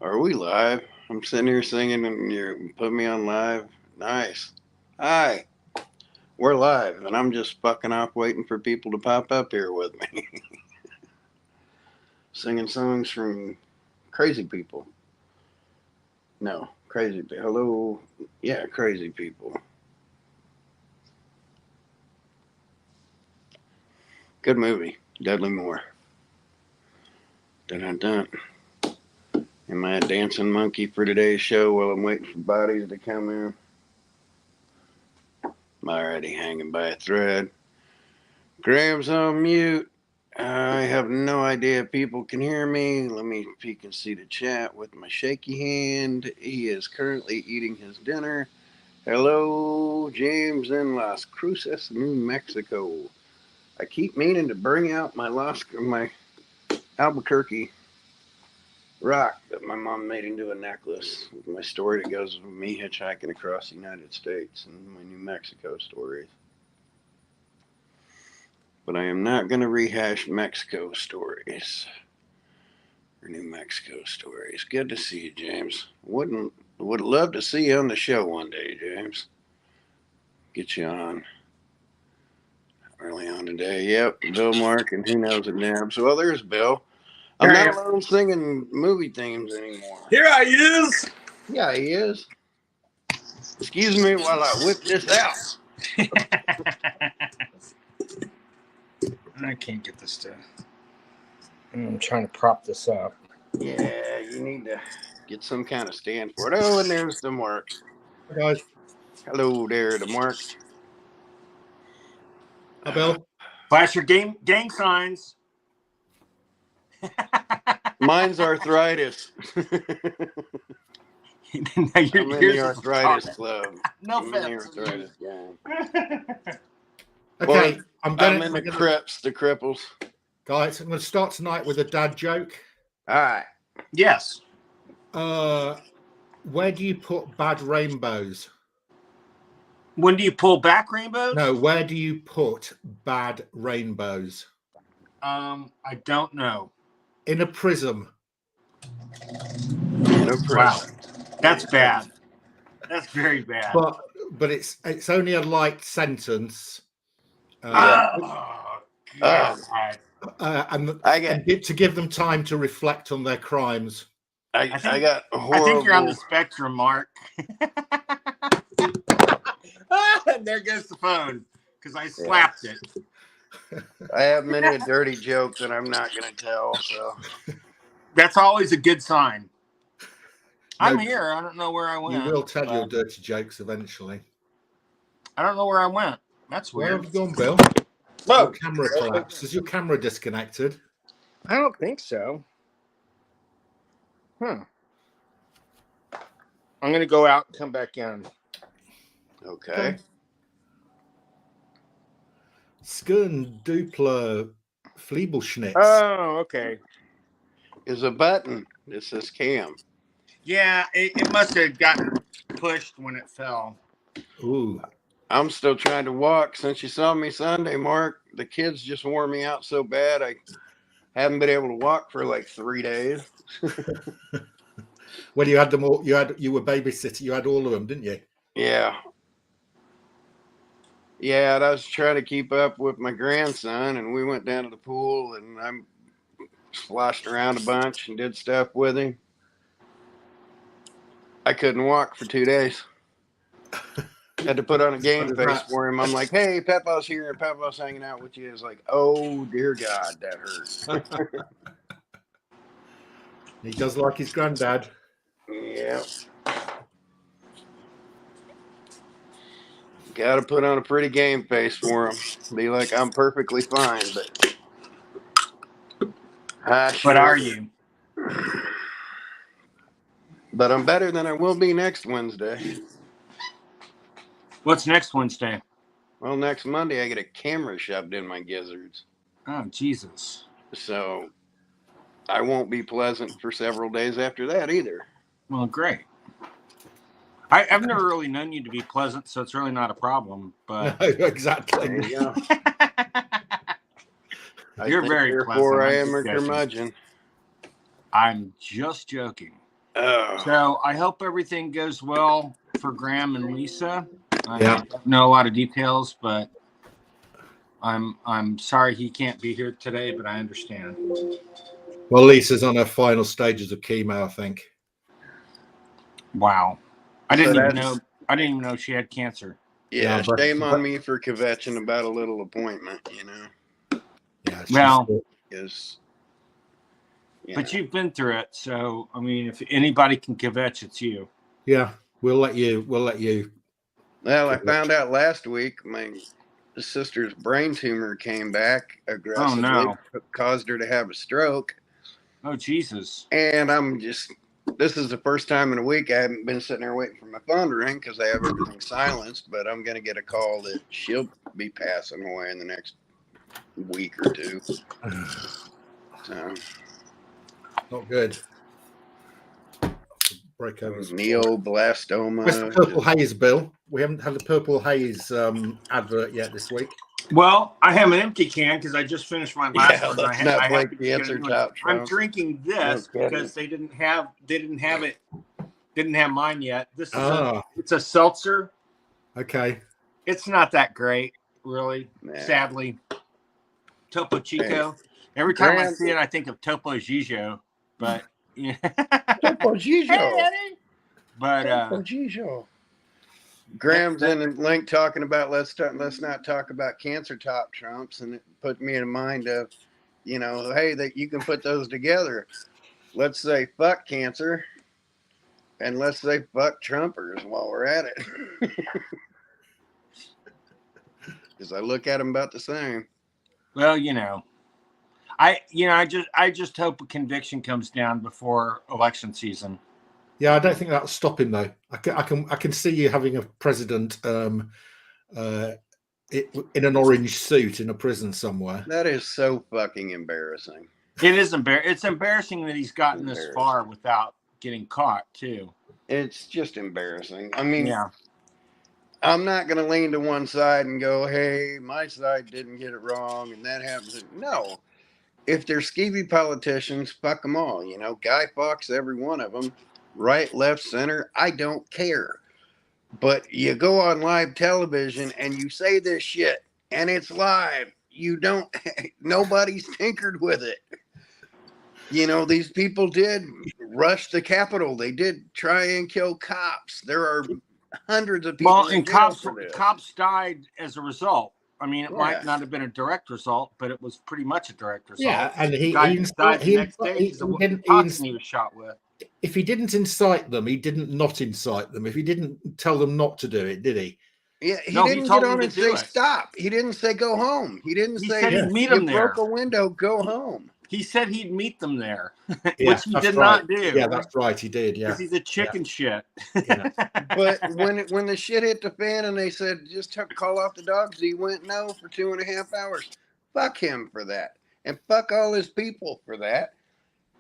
Are we live? I'm sitting here singing and you put me on live. Nice. Hi. We're live and I'm just fucking off waiting for people to pop up here with me. Singing songs from crazy people. No, crazy people. Hello. Yeah, crazy people. Good movie. Dudley Moore. Dun-dun-dun. Am I a dancing monkey for today's show while I'm waiting for bodies to come in? I'm already hanging by a thread. Graham's on mute. I have no idea if people can hear me. Let me peek and see the chat with my shaky hand. He is currently eating his dinner. Hello, James in Las Cruces, New Mexico. I keep meaning to bring out my Albuquerque rock that my mom made into a necklace with my story that goes with me hitchhiking across the United States and my New Mexico stories. But I am not going to rehash Mexico stories or New Mexico stories. Good to see you, James. Would love to see you on the show one day, James. Get you on early on today. Yep, Bill, Mark, and who knows it, Nevs. Well, there's Bill. I'm not alone singing movie themes anymore. Here I is. Yeah, he is. Excuse me while I whip this out. I can't get this to. I'm trying to prop this up. Yeah, you need to get some kind of stand for it. Oh, and there's the Mark. Hi, guys. Hello there, the Mark. Hi, Bill. Flash your gang signs. Mine's arthritis. Now I'm in the arthritis club. No I'm in the arthritis gang. Okay, Well, I'm in the Crips, the cripples. guys, I'm going to start tonight with a dad joke. All right. Yes. Where do you put bad rainbows? When do you pull back rainbows? No, where do you put bad rainbows? I don't know. In a prism. In a prism. Wow. That's bad. That's very bad. But it's only a light sentence. God. And to give them time to reflect on their crimes. I got horrible. I think you're on the spectrum, Mark. There goes the phone because I slapped it. I have many a dirty joke that I'm not going to tell. So that's always a good sign. I'm here. I don't know where I went. You will tell your dirty jokes eventually. I don't know where I went. That's weird. Where have you gone, Bill? Oh, your camera collapsed. Is your camera disconnected? I don't think so. I'm going to go out and come back in. Okay. Skun dupla Fleebelschnitz. Oh, okay. Is a button. It says cam. Yeah, it must have gotten pushed when it fell. Ooh. I'm still trying to walk. Since you saw me Sunday, Mark, the kids just wore me out so bad I haven't been able to walk for like 3 days. Well, you had them all. You were babysitting. You had all of them, didn't you? Yeah. Yeah, and I was trying to keep up with my grandson, and we went down to the pool, and I splashed around a bunch and did stuff with him. I couldn't walk for 2 days. Had to put on a game face for him. I'm like, hey, Peppa's here, and Peppa's hanging out with you. It's like, oh, dear God, that hurts. He does like his granddad. Yeah. Got to put on a pretty game face for him. Be like, I'm perfectly fine, but. But are you? But I'm better than I will be next Wednesday. What's next Wednesday? Well, next Monday I get a camera shoved in my gizzards. Oh, Jesus. So I won't be pleasant for several days after that either. Well, great. I've never really known you to be pleasant, so it's really not a problem. But no, exactly. There you go. You're very pleasant. I am a curmudgeon. I'm just joking. Oh, So I hope everything goes well for Graham and Lisa. I Yeah. don't know a lot of details, but I'm sorry he can't be here today, but I understand. Well, Lisa's on her final stages of chemo, I think. Wow. I So didn't even that's- know. I didn't even know she had cancer. yeah, Yeah, but- shame on me for kvetching about a little appointment, you know. Yeah. Well, Is but you've been through it, so I mean, if anybody can kvetch, it's you. yeah, we'll let you. Well, I found out last week my sister's brain tumor came back aggressively, no. caused her to have a stroke. Oh Jesus! And this is the first time in a week I haven't been sitting there waiting for my phone to ring because I have everything silenced, but I'm going to get a call that she'll be passing away in the next week or two. So, Not good. Break over. neoblastoma. Where's the purple haze, Bill? We haven't had the purple haze advert yet this week. Well, I have an empty can because I just finished my last Yeah, one. let's I not have play to get cancer a new one. top, I'm Trump. drinking this No kidding. because they didn't have mine yet. This is it's a seltzer. Okay. It's not that great, really. Nah. Sadly, Topo Chico. Every time I Graham- see it, I think of Topo Gigio, but yeah. Topo Gigio. Hey, Eddie. But Topo Gigio. Graham's in a link talking about let's not talk about cancer top Trumps, and it put me in mind of, you know, hey, that you can put those together. Let's say fuck cancer, and let's say fuck Trumpers while we're at it, because I look at them about the same. well, I just hope a conviction comes down before election season. Yeah, I don't think that'll stop him though. I can see you having a president in an orange suit in a prison somewhere. That is so fucking embarrassing. It is It's embarrassing that he's gotten this far without getting caught too. It's just embarrassing. I mean, Yeah. I'm not going to lean to one side and go, hey, my side didn't get it wrong and that happens. No. If they're skeevy politicians, fuck them all. You know, Guy Fawkes, every one of them, right, left, center, I don't care. But you go on live television and you say this shit and it's live. You don't, nobody's tinkered with it. You know, these people did rush the Capitol. They did try and kill cops. There are hundreds of people. Well, and in jail cops for this. died as a result. I mean, it might not have been a direct result, but it was pretty much a direct result. Yeah, and he died the next day he because of didn't- the toxin he was shot with. If he didn't incite them, he didn't not incite them. If he didn't tell them not to do it, did he? Yeah, he No, he didn't told get them on to and do say it. stop. He didn't say go home. He didn't He say said he'd meet you them there. broke a window, go home. He said he'd meet them there, Yeah, which he that's did right. not do. Yeah, that's right. He did. Yeah. Because he's a chicken shit. Yeah. But when the shit hit the fan and they said just call off the dogs, he went no for 2.5 hours. Fuck him for that, and fuck all his people for that.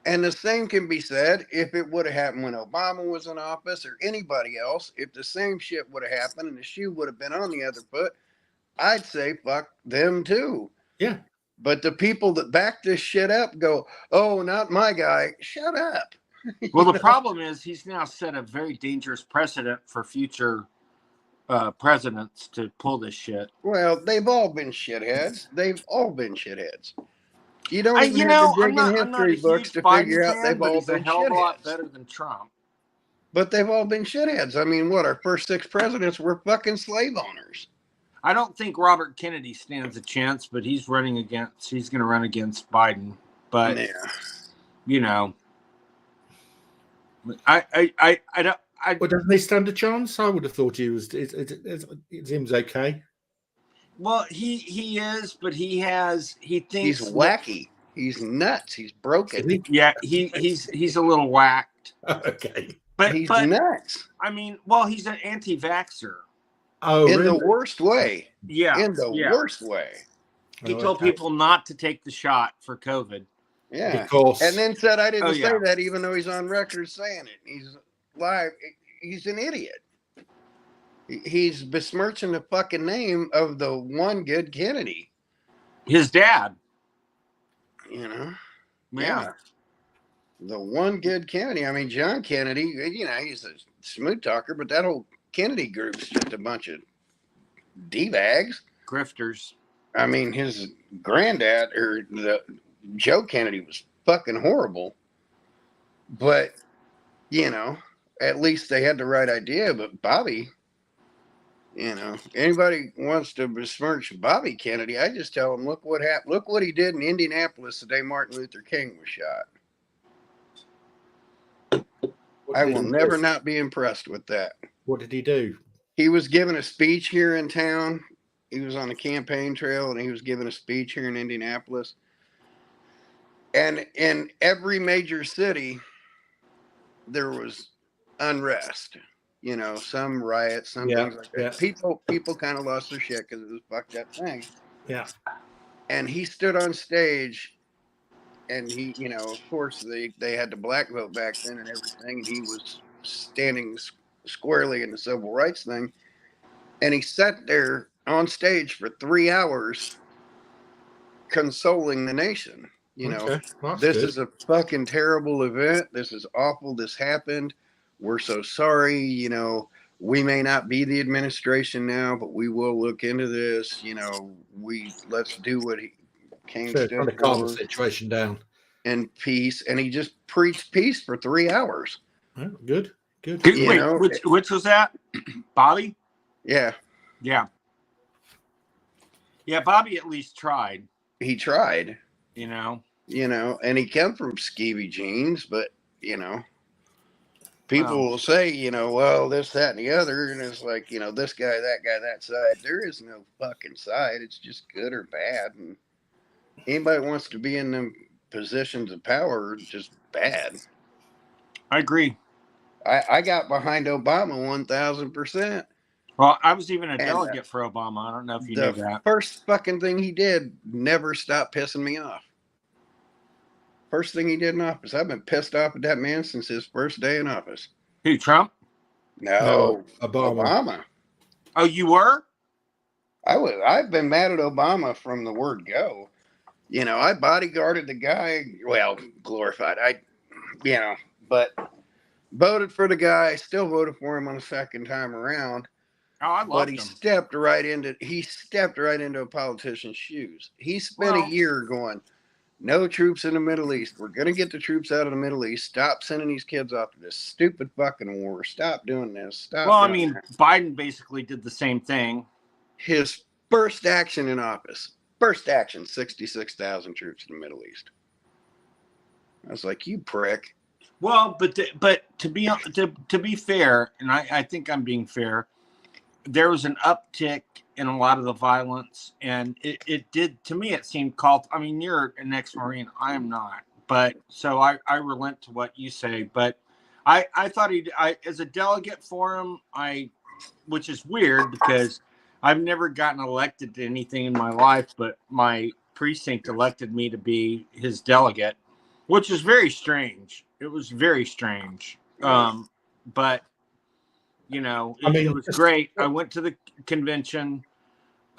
And the same can be said if it would have happened when Obama was in office or anybody else. If the same shit would have happened and the shoe would have been on the other foot, I'd say fuck them too. Yeah. But the people that back this shit up go, oh, not my guy. Shut up. Well, the problem is he's now set a very dangerous precedent for future presidents to pull this shit. Well, they've all been shitheads. They've all been shitheads. You don't even I'm have to dig not in a history huge books to Biden figure out fan, they've but all he's a been hell of a lot shitheads. better than Trump. But they've all been shitheads. I mean, what, our first 6 presidents were fucking slave owners. I don't think Robert Kennedy stands a chance, but he's going to run against Biden. But Yeah. you know, I don't. Well, doesn't he stand a chance? I would have thought he was. It seems okay. Well, he is, but he thinks He's wacky. He's nuts. He's broken. Yeah, he's a little whacked. Okay. But He's nuts. I mean, well, he's an anti-vaxxer. Oh, in really? the worst way. Yeah. In the worst way. He told people not to take the shot for COVID. Yeah. Because And then said I didn't say yeah. that, even though he's on record saying it. He's live. He's an idiot. He's besmirching the fucking name of the one good Kennedy. His dad. You know? Yeah. The one good Kennedy. I mean, John Kennedy, you know, he's a smooth talker, but that whole Kennedy group's just a bunch of D-bags. Grifters. I mean, his granddad, or the Joe Kennedy, was fucking horrible. But, you know, at least they had the right idea. But Bobby, you know, anybody wants to besmirch Bobby Kennedy, I just tell them, look what happened. Look what he did in Indianapolis the day Martin Luther King was shot. I will never not be impressed with that. What did he do? He was giving a speech here in town. He was on the campaign trail, and he was giving a speech here in Indianapolis. And in every major city, there was unrest. You know, some riots, some things like that. Yeah. People kind of lost their shit because it was a fucked up thing. Yeah. And he stood on stage, and he, you know, of course, they had the black vote back then and everything, and he was standing squarely in the civil rights thing. And he sat there on stage for 3 hours consoling the nation. You know, this is a fucking terrible event. This is awful. This happened. We're so sorry. You know, we may not be the administration now, but we will look into this. You know, let's do what he came to trying to calm the situation down. And peace. And he just preached peace for 3 hours. Oh, good. Wait, which was that? Bobby? Yeah. Yeah. Yeah, Bobby at least tried. He tried. You know, and he come from skeevy genes, but, you know, people will say, you know, well, this, that, and the other. And it's like, you know, this guy, that side. There is no fucking side. It's just good or bad. And anybody wants to be in them positions of power, just bad. I agree. I got behind Obama 1,000%. Well, I was even a delegate for Obama. I don't know if you knew that. The first fucking thing he did never stopped pissing me off. First thing he did in office. I've been pissed off at that man since his first day in office. Who, Trump? No, Obama. Oh, you were? I've been mad at Obama from the word go. You know, I bodyguarded the guy. Well, glorified. But voted for the guy. Still voted for him on the second time around. Oh, I loved but he him. stepped right into a politician's shoes. He spent a year going, no troops in the Middle East. We're going to get the troops out of the Middle East. Stop sending these kids off to this stupid fucking war. Stop doing this. Biden basically did the same thing. His first action in office, 66,000 troops in the Middle East. I was like, you prick. Well, but to be fair, and I think I'm being fair, there was an uptick in a lot of the violence, and it did, to me, it seemed called. I mean, you're an ex-Marine, I am not, but so I relent to what you say. But I thought as a delegate for him, which is weird because I've never gotten elected to anything in my life, but my precinct elected me to be his delegate, which is very strange. It was very strange. But you know, it was great. I went to the convention,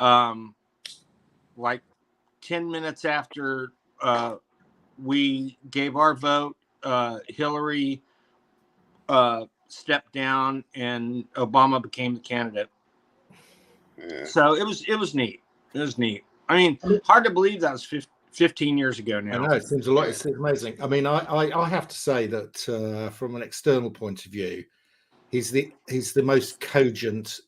like 10 minutes after we gave our vote. Hillary stepped down, and Obama became the candidate. Yeah. So it was neat. It was neat. I mean, hard to believe that was 15 years ago now. I know, it seems a lot. It's amazing. I mean, I have to say that from an external point of view, he's the most cogent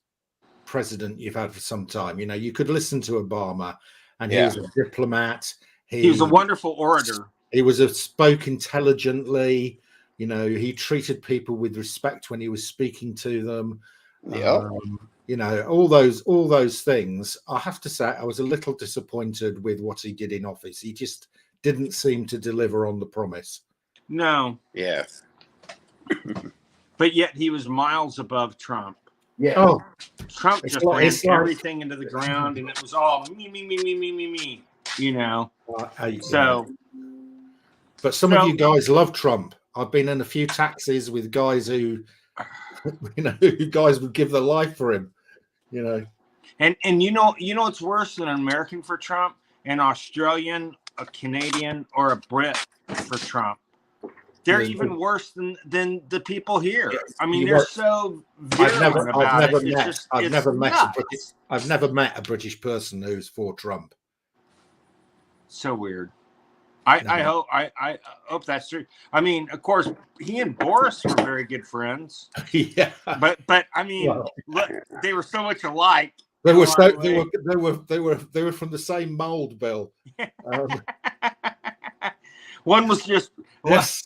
president you've had for some time. You know, you could listen to Obama, and he was a diplomat. He was a wonderful orator. He spoke intelligently. You know, he treated people with respect when he was speaking to them. Yeah. You know, all those things. I have to say, I was a little disappointed with what he did in office. He just didn't seem to deliver on the promise. No. Yeah. But yet he was miles above Trump. Yeah. Oh, Trump just ran everything into the ground, and it was all me. You know. But some of you guys love Trump. I've been in a few taxis with guys who, you know, guys would give their life for him. You know. And you know what's worse than an American for Trump? An Australian, a Canadian, or a Brit for Trump. They're even worse than the people here. Yeah, I mean, you they're won't- so I've never, virulent about it. It's just, I've it's never met nuts. I've never met a British person who's for Trump. So weird. I hope that's true. I mean, of course, he and Boris were very good friends. Yeah, But I mean, look, they were so much alike. they were from the same mold, Bill. One was just Yes.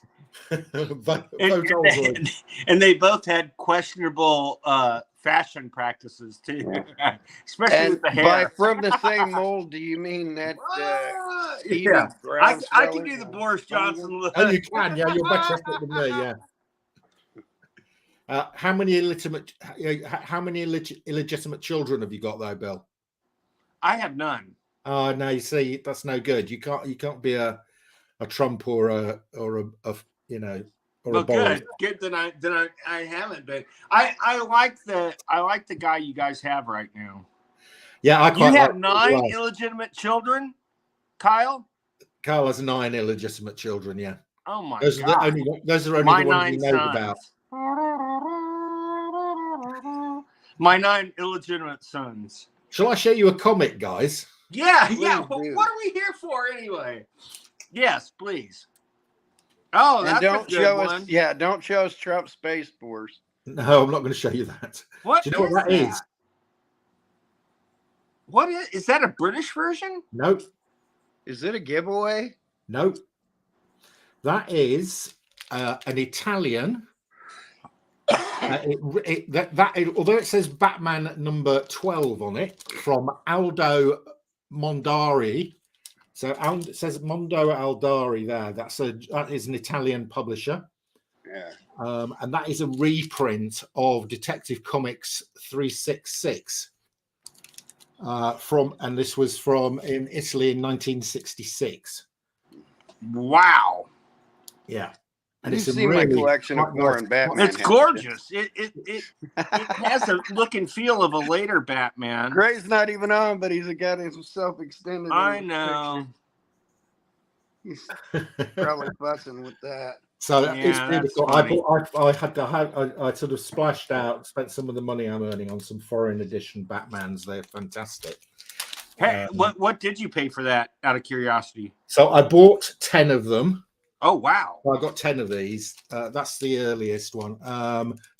and they both had questionable fashion practices too, especially with the hair. From the same mold, do you mean that? Yeah, I can do the Boris Johnson look. Oh, you can, yeah. You're better at it than me, yeah. How many illegitimate children have you got, though, Bill? I have none. Oh no, you see, that's no good. You can't be a Trump or a you know. Well, good that I haven't been. I like the guy you guys have right now. Yeah, I quite. You have 9 illegitimate children, Kyle. Kyle has 9 illegitimate children. Yeah. Oh my God! Those are only my the ones 9 you know sons. about. My 9 illegitimate sons. Shall I show you a comic, guys? Yeah, Please yeah. do. What are we here for anyway? Yes, please. Oh, that's a good one. Don't show us Trump Space Force. No, I'm not going to show you that. What? Do you know what that is? What is that? A British version? Nope. Is it a giveaway? Nope. That is an Italian. Although it says Batman number 12 on it, from Aldo Mondari. So it says Mondo Aldari there. That is an Italian publisher. Yeah. And that is a reprint of Detective Comics 366. And this was from in Italy in 1966. Wow. Yeah. And You've seen my collection of foreign Batman. It's gorgeous. It has a look and feel of a later Batman. Gray's not even on, but he's got himself extended. I know. He's probably fussing with that. So it's beautiful. I sort of splashed out, spent some of the money I'm earning on some foreign edition Batmans. They're fantastic. Hey, what did you pay for that? Out of curiosity. So I bought 10 of them. Oh wow! I got 10 of these. That's the earliest one.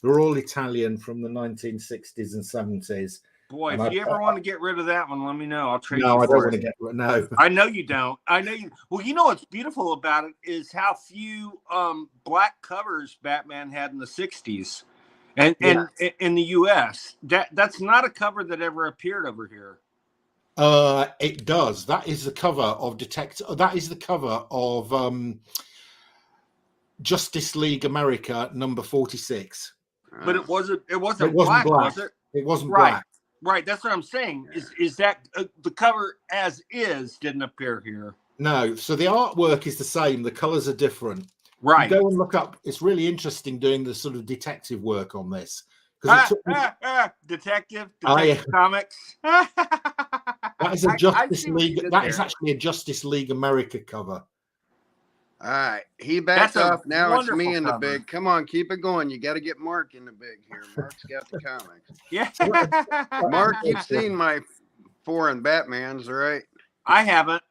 They're all Italian from the 1960s and 70s. Boy, if you ever want to get rid of that one, let me know. I'll trade you No, I for don't it. want to get rid. No, I know you don't. I know you. Well, you know what's beautiful about it is how few black covers Batman had in the 60s, and in the U.S. That's not a cover that ever appeared over here. It does. That is the cover of That is the cover of Justice League America number 46. But it wasn't black, was it? It wasn't right. black. Right. That's what I'm saying. Is that the cover as is didn't appear here? No. So the artwork is the same. The colors are different. Right. You go and look up. It's really interesting doing the sort of detective work on this. Detective Comics. That is a Justice League. That is actually a Justice League America cover. All right, he backed off. Now it's me in the big. Come on, keep it going. You got to get Mark in the big here. Mark's got the comics. Yeah. Mark, you've seen my foreign Batmans, right? I haven't.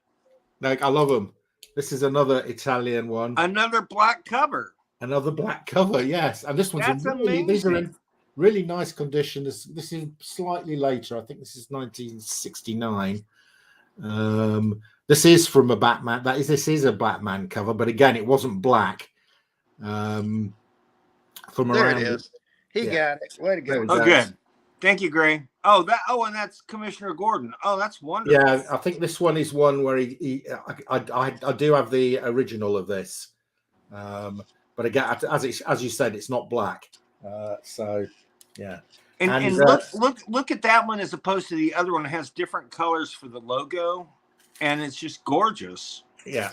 Like, I love them. This is another Italian one. Another black cover. Another black cover, yes. And this one's amazing. These are in really nice condition. This is slightly later. I think this is 1969. This is from a Batman. This is a Batman cover, but again, it wasn't black. From there it is. He got it. Way to go! Oh, good. Thank you, Gray. Oh, and that's Commissioner Gordon. Oh, that's wonderful. Yeah, I think this one is one where I do have the original of this, but again, as you said, it's not black. So yeah. And look at that one as opposed to the other one. It has different colors for the logo, and it's just gorgeous. Yeah.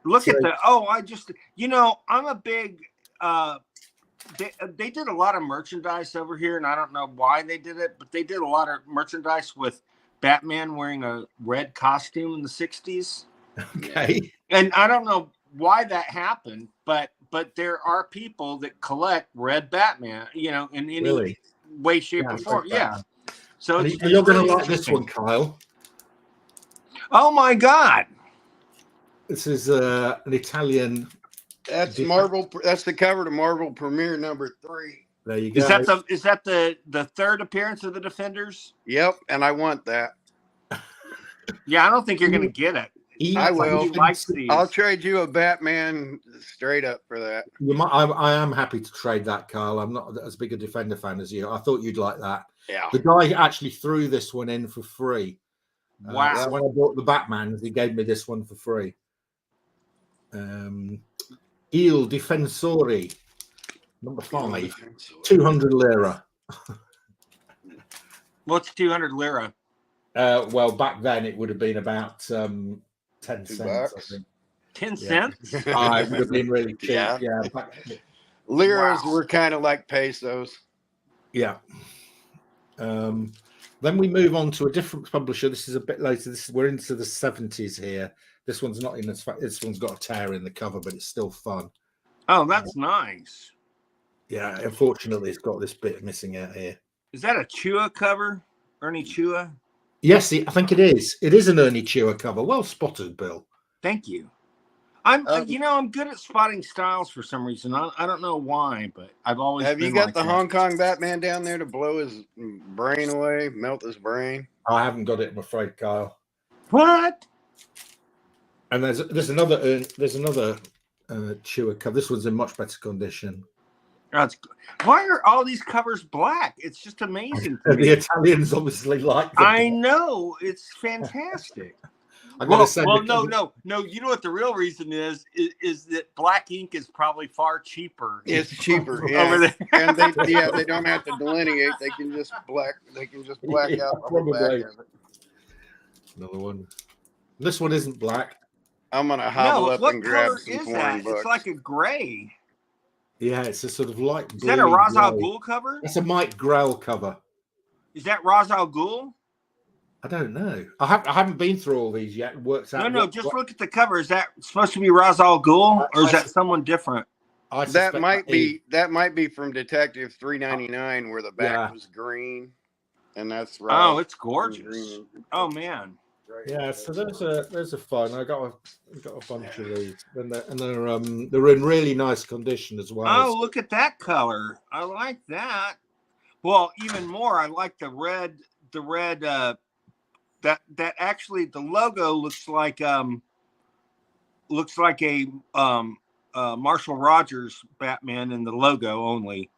Look at the. I'm a big. They did a lot of merchandise over here, and I don't know why they did it, but they did a lot of merchandise with Batman wearing a red costume in the 60s. Okay. And I don't know why that happened, but there are people that collect red Batman, you know, in any Really? way, shape, or form. Yeah. So And it's you're going really to like this interesting. one, Kyle. Oh my God! This is an Italian. That's Marvel. That's the cover to Marvel Premiere #3. There you go. Is that the third appearance of the Defenders? Yep, and I want that. Yeah, I don't think you're going to get it. I will. He likes these. I'll trade you a Batman straight up for that. I am happy to trade that, Kyle. I'm not as big a Defender fan as you. I thought you'd like that. Yeah. The guy actually threw this one in for free. Wow. So when I bought the Batman, he gave me this one for free. Il Difensori, #5, 200 lira. What's 200 lira? Well, back then it would have been about 10 cents. I think. 10 cents? It would have been really cheap. Yeah. Liras were kind of like pesos. Yeah. Then we move on to a different publisher. This is a bit later. We're into the 70s here. This one's not in this one's got a tear in the cover, but it's still fun. Oh, that's nice. Yeah, unfortunately, it's got this bit missing out here. Is that a Chua cover? Ernie Chua? Yes, I think it is. It is an Ernie Chua cover. Well spotted, Bill. Thank you. I'm good at spotting styles for some reason. I don't know why, but I've always. Have you got the Hong Kong Batman down there to blow his brain away, melt his brain? I haven't got it, I'm afraid, Kyle. What? And there's another Chua cover. This one's in much better condition. Why are all these covers black? It's just amazing. The Italians obviously like them. I know, it's fantastic. I'm no. You know what the real reason is that black ink is probably far cheaper. It's cheaper, yeah. Over there. And they don't have to delineate. They can just black out the back of it. Another one. This one isn't black. I'm gonna hobble up and grab what some color is foreign that? books. It's like a gray. Yeah, it's a sort of light blue. Is that a Ra's al Ghul cover? It's a Mike Grell cover. Is that Ra's al Ghul? I don't know. I haven't been through all these yet. It works out. No. Just look at the cover. Is that supposed to be Ra's al Ghul, or is that someone different? That might be from Detective 399, where the back was green, and that's right. Oh, it's gorgeous. Oh man. Yeah, so there's a fun. I got a bunch of these, and they're in really nice condition as well. Oh, look at that color. I like that. Well, even more, I like the red. That actually the logo looks like a Marshall Rogers Batman in the logo only.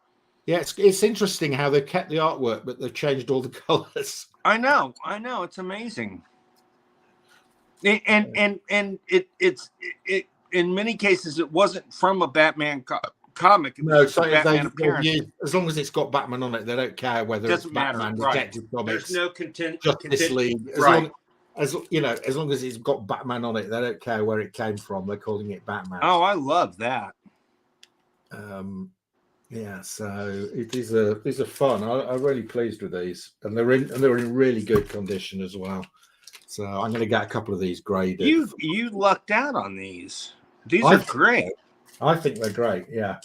Yeah, it's interesting how they've kept the artwork, but they've changed all the colors. I know, it's amazing. And it's in many cases it wasn't from a Batman comic. No, so as long as it's got Batman on it, they don't care whether it's Batman, Detective Comics. There's no content. Justice League. As long as it's got Batman on it, they don't care where it came from. They're calling it Batman. Oh, I love that. Yeah, so these are fun. I'm really pleased with these, and they're in really good condition as well. So I'm going to get a couple of these graded. You lucked out on these. These are great. I think they're great. Yeah,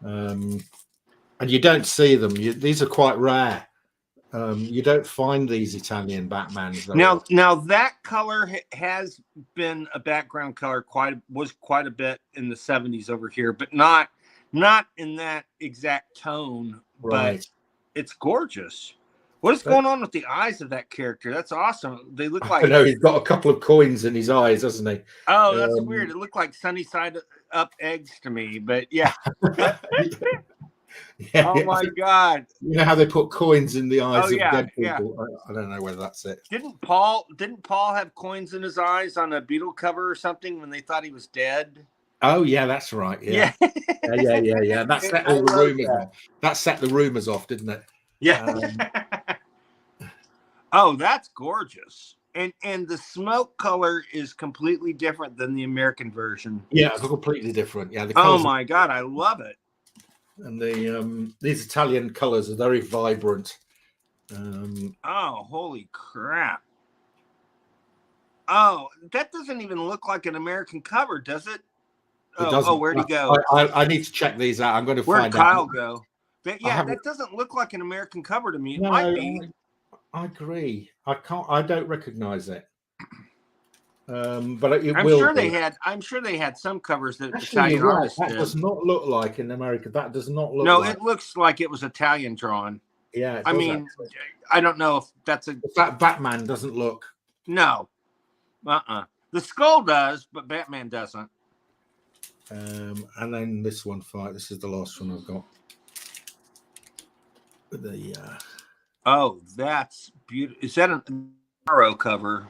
and you don't see them. These are quite rare. You don't find these Italian Batmans. Now that color has been a background color quite a bit in the 70s over here, but not in that exact tone. Right. But it's gorgeous. What is going on with the eyes of that character? That's awesome. They look like. I know he's got a couple of coins in his eyes, hasn't he? Oh, that's weird. It looked like sunny side up eggs to me, but yeah. Yeah, oh my God! You know how they put coins in the eyes of dead people? Yeah. I don't know whether that's it. Didn't Paul have coins in his eyes on a Beetle cover or something when they thought he was dead? Oh yeah, that's right. Yeah. That set all the rumors off. That set the rumors off, didn't it? Yeah. Oh, that's gorgeous. And the smoke color is completely different than the American version. Yeah, it's completely different. Yeah. Oh my God, I love it. And these Italian colors are very vibrant. Oh, holy crap. Oh, that doesn't even look like an American cover, does it? Where'd he go? I need to check these out. I'm going to Where'd find Kal-El out. go? But yeah, that doesn't look like an American cover to me. It No, might be. I agree. I don't recognize it. But it I'm will sure be. I'm sure they had some covers that Actually, Italian you're right. artists That did. does not look like in America. That does not look. No, like. it looks like it was Italian drawn. Yeah, I mean, actually. I don't know if that's a. That Batman doesn't look. No. The skull does, but Batman doesn't. And then this one fight. This is the last one I've got. The Oh, that's beautiful. Is that an Arrow cover?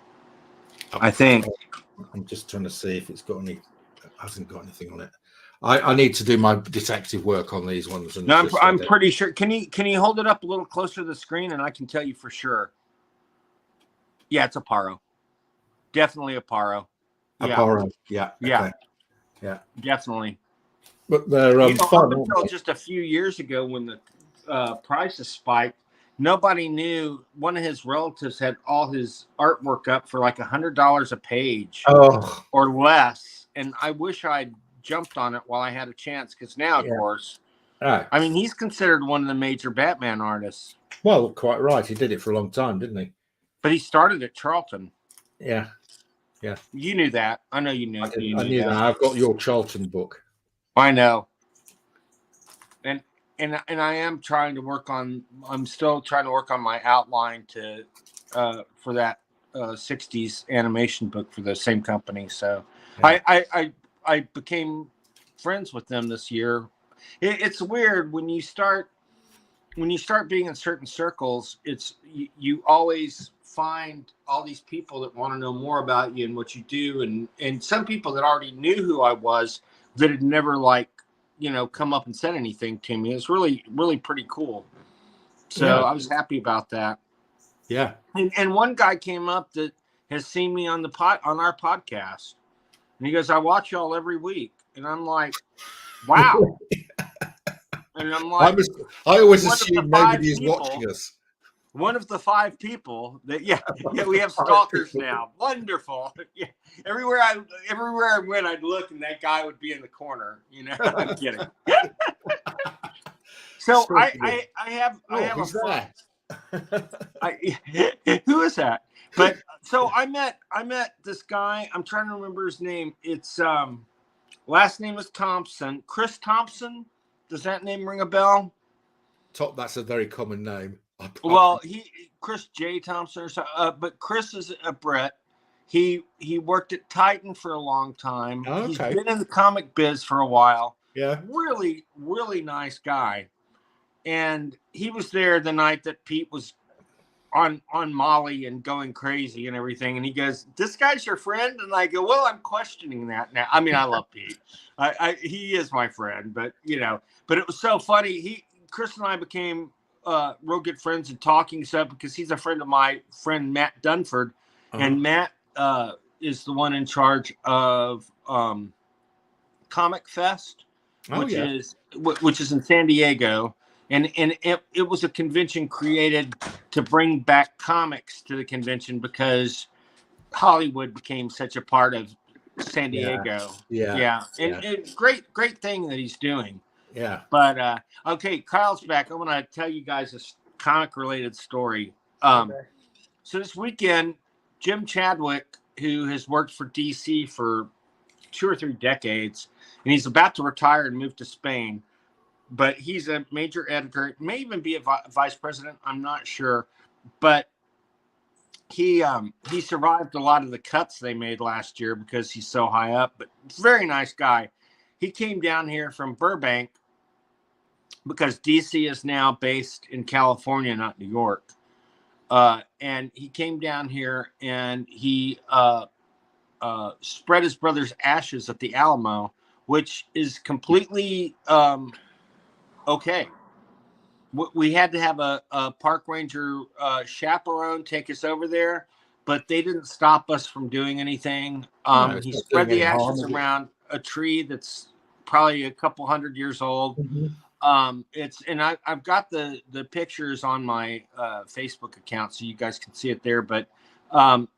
I think. I'm just trying to see if it's got any. It hasn't got anything on it. I need to do my detective work on these ones. And no, I'm pretty sure. Can you hold it up a little closer to the screen, and I can tell you for sure. Yeah, it's a Paro. Definitely a Paro. Yeah. Paro. Yeah. Yeah. Okay. Yeah. Definitely. But they're up until just a few years ago when the prices spiked, nobody knew. One of his relatives had all his artwork up for like $100 a page or less, and I wish I'd jumped on it while I had a chance, because now, of course, I mean, he's considered one of the major Batman artists. Well, quite right. He did it for a long time, didn't he? But he started at Charlton. Yeah. Yeah. You knew that. I know you knew. I knew that. I've got your Charlton book. I know. And I am trying to work on. I'm still trying to work on my outline to for that 60s animation book for the same company. So I became friends with them this year. It's weird when you start being in certain circles. It's you always find all these people that want to know more about you and what you do, and some people that already knew who I was that had never come up and said anything to me. It's really, really pretty cool. So I was happy about that. Yeah. And one guy came up that has seen me on on our podcast, and he goes, "I watch y'all every week," and I'm like, "Wow." And I'm like, I always assume nobody's watching us. One of the 5 people that we have stalkers now. Wonderful. Yeah. Everywhere I went, I'd look and that guy would be in the corner. I'm kidding. So I have who's that? Who is that? But so I met this guy. I'm trying to remember his name. It's last name is Thompson. Chris Thompson. Does that name ring a bell? That's a very common name. Well, Chris J. Thompson or something, but Chris is a Brit. He worked at Titan for a long time. Oh, okay. He's been in the comic biz for a while. Yeah. Really, really nice guy. And he was there the night that Pete was on Molly and going crazy and everything. And he goes, "This guy's your friend?" And I go, "Well, I'm questioning that now." I mean, I love Pete. He is my friend, but but it was so funny. Chris and I became real good friends and talking stuff because he's a friend of my friend Matt Dunford, and Matt is the one in charge of Comic Fest, which is in San Diego, and it was a convention created to bring back comics to the convention because Hollywood became such a part of San Diego. And great thing that he's doing. Yeah. But okay, Kyle's back. I'm gonna tell you guys a comic related story. So this weekend, Jim Chadwick, who has worked for DC for 2 or 3 decades, and he's about to retire and move to Spain, but he's a major editor, may even be a vice president, I'm not sure, but he survived a lot of the cuts they made last year because he's so high up, but very nice guy. He came down here from Burbank because DC is now based in California, not New York. And he came down here and he spread his brother's ashes at the Alamo, which is completely okay. We had to have a park ranger chaperone take us over there, but they didn't stop us from doing anything. He spread the ashes around a tree that's probably a couple 100 years old. I've got the pictures on my Facebook account so you guys can see it there, but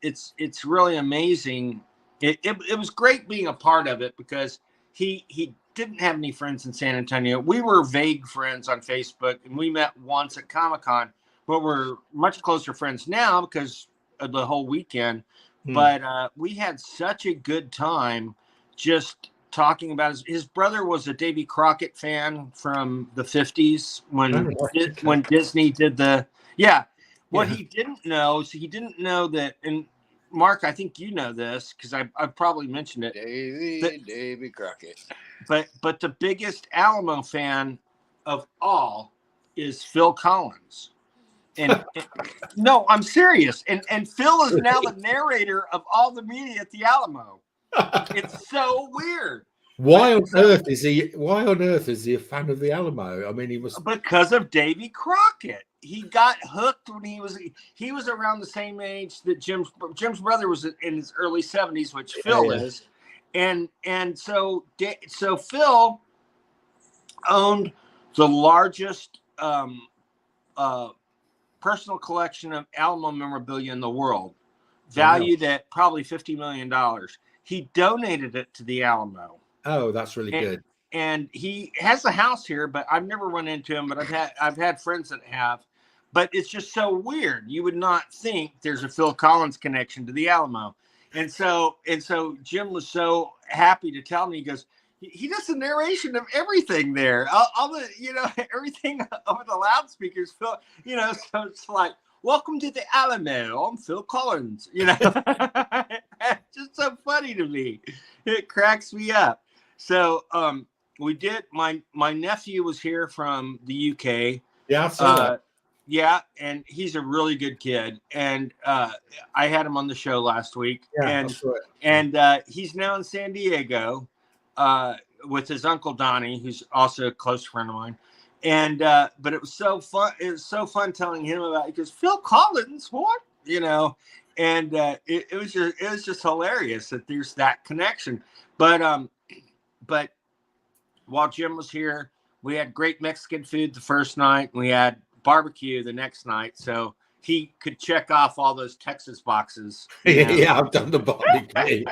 it's really amazing. It was great being a part of it because he didn't have any friends in San Antonio. We were vague friends on Facebook, and we met once at Comic-Con, but we're much closer friends now because of the whole weekend. But we had such a good time just talking about his brother was a Davy Crockett fan from the 50s when Disney did the What he didn't know is he didn't know that, and Mark, I think you know this because I've probably mentioned it. Davy Crockett. But the biggest Alamo fan of all is Phil Collins. And no, I'm serious. And Phil is now the narrator of all the media at the Alamo. It's so weird. Why on earth is he a fan of the Alamo? I mean, he must, because of Davy Crockett. He got hooked when he was around the same age that Jim's brother was in his early 70s, which Phil is. And so Phil owned the largest personal collection of Alamo memorabilia in the world, valued at probably $50 million. He donated it to the Alamo. Oh, that's really good. And he has a house here, but I've never run into him, but I've had friends that have. But it's just so weird. You would not think there's a Phil Collins connection to the Alamo. And so Jim was so happy to tell me, he goes, he does the narration of everything there. All the, everything over the loudspeakers, Phil, so it's like, welcome to the Alamo. I'm Phil Collins, It's just so funny to me. It cracks me up. So we did, my nephew was here from the UK. Yeah, I saw that. Yeah, and he's a really good kid. And I had him on the show last week. Yeah, and he's now in San Diego with his uncle Donnie, who's also a close friend of mine. And but it was so fun. It was so fun telling him about it because Phil Collins, what? And it was just hilarious that there's that connection. But while Jim was here, we had great Mexican food the first night. We had barbecue the next night, so he could check off all those Texas boxes. Yeah, I've done the barbecue.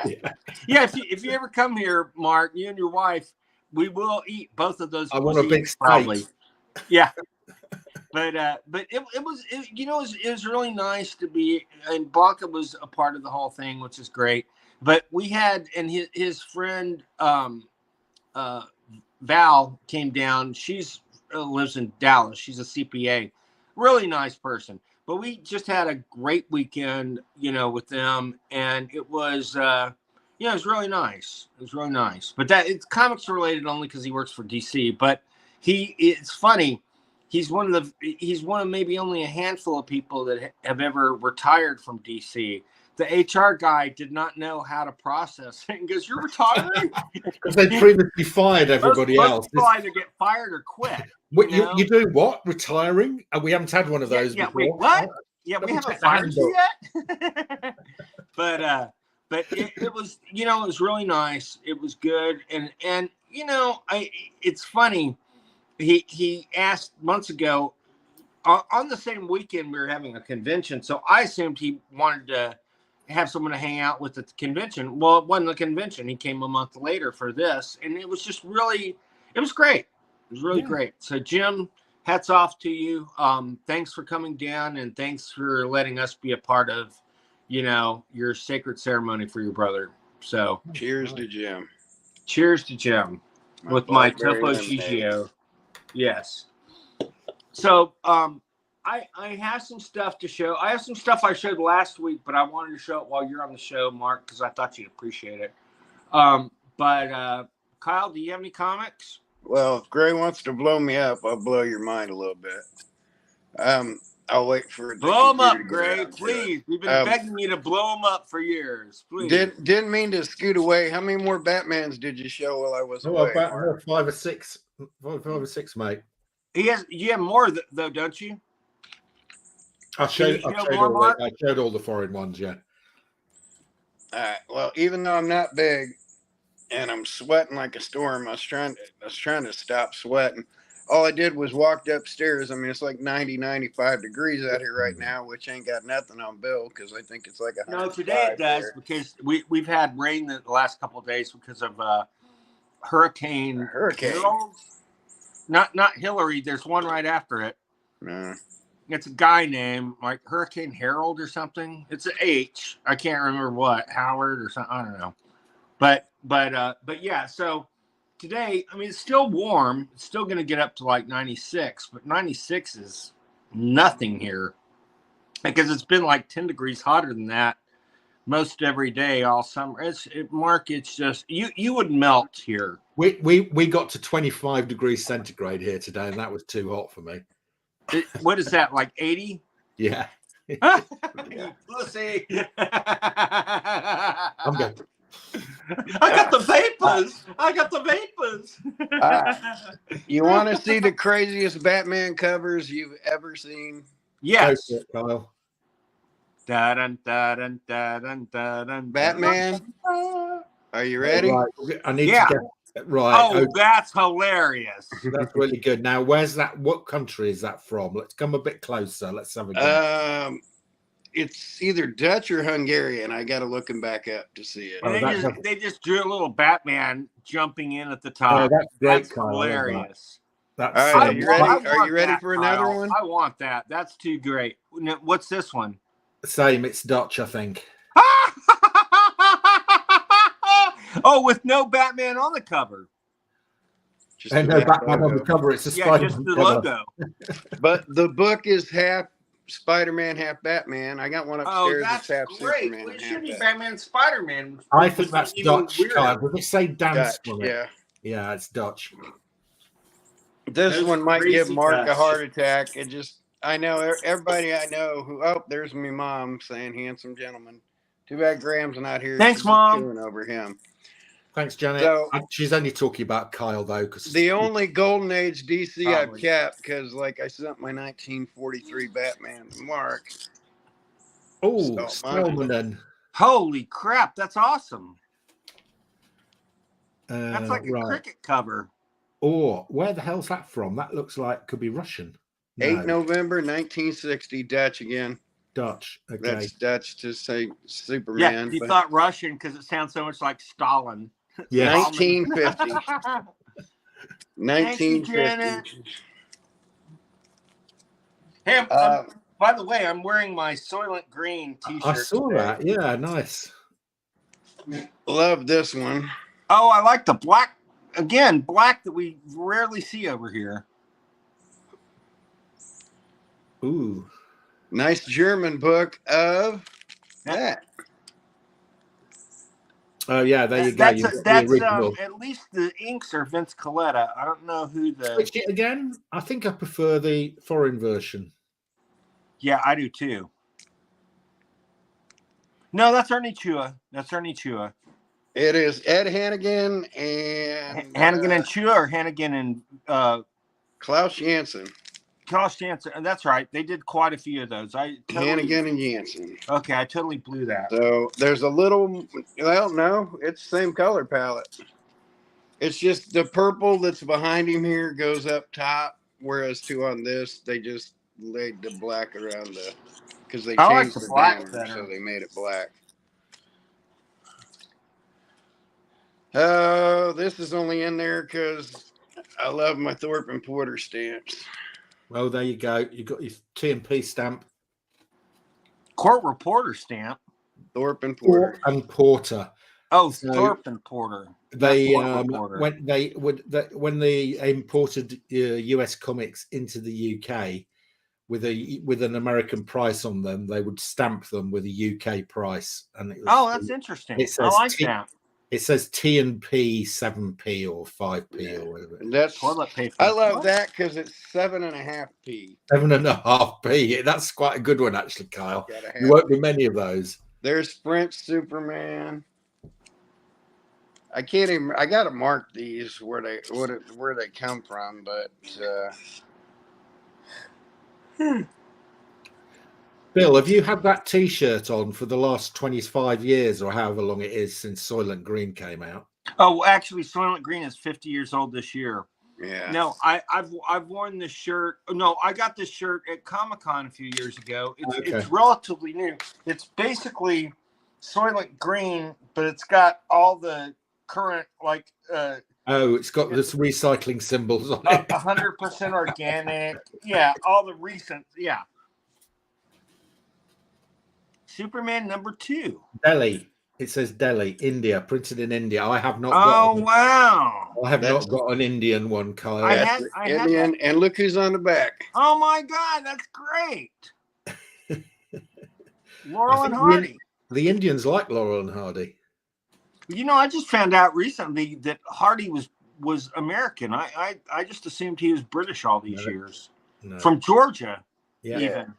Yeah, if you ever come here, Mark, you and your wife, we will eat both of those. I want a big steak. Probably. Yeah. But it was really nice to be, and Blanca was a part of the whole thing, which is great. But we had, and his friend Val came down. She's lives in Dallas. She's a CPA, really nice person. But we just had a great weekend, with them, and it was, it was really nice. It was really nice. But it's comics related only because he works for DC. But it's funny. He's one of maybe only a handful of people that have ever retired from DC. The HR guy did not know how to process it and goes, "You're retiring?" Because they previously fired everybody else. People either get fired or quit. You do what? Retiring? We haven't had one of those before. Wait, what? Yeah, we haven't fired you yet. But it was, it was really nice. It was good, and it's funny. He asked months ago on the same weekend we were having a convention, so I assumed he wanted to have someone to hang out with at the convention. Well, it wasn't the convention. He came a month later for this, and it was just really, it was great. It was really great. So Jim, hats off to you. Thanks for coming down, and thanks for letting us be a part of, your sacred ceremony for your brother. So cheers to Jim. Cheers to Jim with my Topo Gigio. Yes. So I have some stuff to show. I have some stuff I showed last week, but I wanted to show it while you're on the show, Mark, because I thought you'd appreciate it. But Kyle, do you have any comics? Well, if Gray wants to blow me up, I'll blow your mind a little bit. I'll wait for it. Blow him up, Gray, please. We've been begging you to blow him up for years. Please. Didn't mean to scoot away. How many more Batmans did you show while I was away? About 5 or 6. 5 or 6, mate. You have more though, don't you? I showed all the foreign ones, yeah. All right. Well, even though I'm not big and I'm sweating like a storm, I was trying to stop sweating. All I did was walked upstairs. I mean, it's like 90, 95 degrees out here right now, which ain't got nothing on Bill because I think it's like 105. No, today it does because we've had rain the last couple of days because of Hurricane. Harold? Not Hillary. There's one right after it. No. It's a guy named like Hurricane Harold or something. It's an H. I can't remember what, Howard or something. I don't know. But yeah. So today, I mean, it's still warm. It's still going to get up to like 96, but 96 is nothing here because it's been like 10 degrees hotter than that most every day all summer. Mark, it's just you would melt here. We got to 25 degrees centigrade here today, and that was too hot for me. What is that, like 80? Yeah. Pussy. I'm good. I got the vapors. You want to see the craziest Batman covers you've ever seen? Yes. Go for it, Kyle. Dun, dun, dun, dun, dun, Batman. Are you ready? Right. I need Yeah. to get right. Oh, that's hilarious. That's really good. Now, where's that? What country is that from? Let's come a bit closer. Let's have a go. It's either Dutch or Hungarian. I got to look him back up to see it. And they just drew a little Batman jumping in at the top. Oh, that's great, That's Kyle. hilarious. That's All right, are you ready? I Are you ready want for that, another Kyle. one? I want that. That's too great. What's this one? same. It's Dutch, I think. Oh, with no Batman on the cover. Just And the no back Batman on the logo. cover. It's a Yeah, Spider-Man just the cover. logo. But the book is half Spider-Man, half Batman. I got one Oh, upstairs that's that's half great. Superman Well, it and should half be Batman. Batman, Spider-Man. I think that's Even Dutch. weirder. Kyle. Did they say dance Dutch, from it? yeah. Yeah, it's Dutch. This Those one might give crazy Mark a Dutch. heart attack. I know everybody I know who. Oh, there's me mom saying handsome gentleman. Too bad Graham's not here. Thanks, She's Mom. chewing over him. Thanks, Janet. So- She's only talking about Kyle though, because The only Golden Age DC I've Probably. kept because, like, I sent my 1943 Batman to Mark. oh, So mine- Spellman. Holy crap, that's awesome. That's like a Right. cricket cover. Or where the hell's that from? That looks like could be Russian. 8 November 1960, Dutch again. Dutch. Okay. That's Dutch to say Yeah, Superman. you but thought Russian because it sounds so much like Stalin. Yes. 1950. Thank you, Janet. 1950. Hey, by the way, I'm wearing my Soylent Green t-shirt. I saw today. that. Yeah, nice. Love this one. Oh, I like the black. Again, black that we rarely see over here. Ooh. Nice German book of that. Oh yeah, there you go. That's You've got the that's original. at least the inks are Vince Coletta. I don't know who the. Switch it again. I think I prefer the foreign version. Yeah, I do too. No, that's Ernie Chua. That's Ernie Chua. It is Ed Hannigan and Hannigan and Chua, or Hannigan and Klaus Janson. Klaus Janson. That's right. They did quite a few of those. Hannigan and Janson. Okay, I totally blew that. So there's a little, well, no, it's the same color palette. It's just the purple that's behind him here goes up top, whereas on this, they just laid the black around because they I like changed the the black banner, better. so they made it black. Oh, this is only in there because I love my Thorpe and Porter stamps. Well, there you go. You got your T&P stamp. Court reporter stamp. Thorpe and Porter. Thorpe and Porter. Oh, So- Thorpe and Porter. They Court reporter. when they imported US comics into the UK with an American price on them, they would stamp them with a UK price. And it was, Oh, that's interesting. it I says like T- that. It says T&P 7p or 5p Yeah. or whatever. And that's Toilet paper. I love that because it's 7.5p. 7.5p. That's quite a good one, actually, Kyle. Gotta have You won't be many of those. There's Sprint Superman. I can't even. I gotta mark these where they come from, but Bill, have you had that T-shirt on for the last 25 years or however long it is since Soylent Green came out? Oh, actually, Soylent Green is 50 years old this year. yeah. No, I've worn this shirt. No, I got this shirt at Comic-Con a few years ago. It's relatively new. It's basically Soylent Green, but it's got all the current Oh, it's got this recycling symbols on it. 100% organic. Yeah, all the recent. Yeah. Superman #2. Delhi. It says Delhi, India, printed in India. I have not Oh got. wow! I have That's- not got an Indian one, Kyle. I That's had Indian, that. and look who's on the back. Oh my God, that's great. Laurel I and think Hardy. the Indians like Laurel and Hardy. You know, I just found out recently that Hardy was American. I just assumed he was British all these years. No. From Georgia, Yeah. even.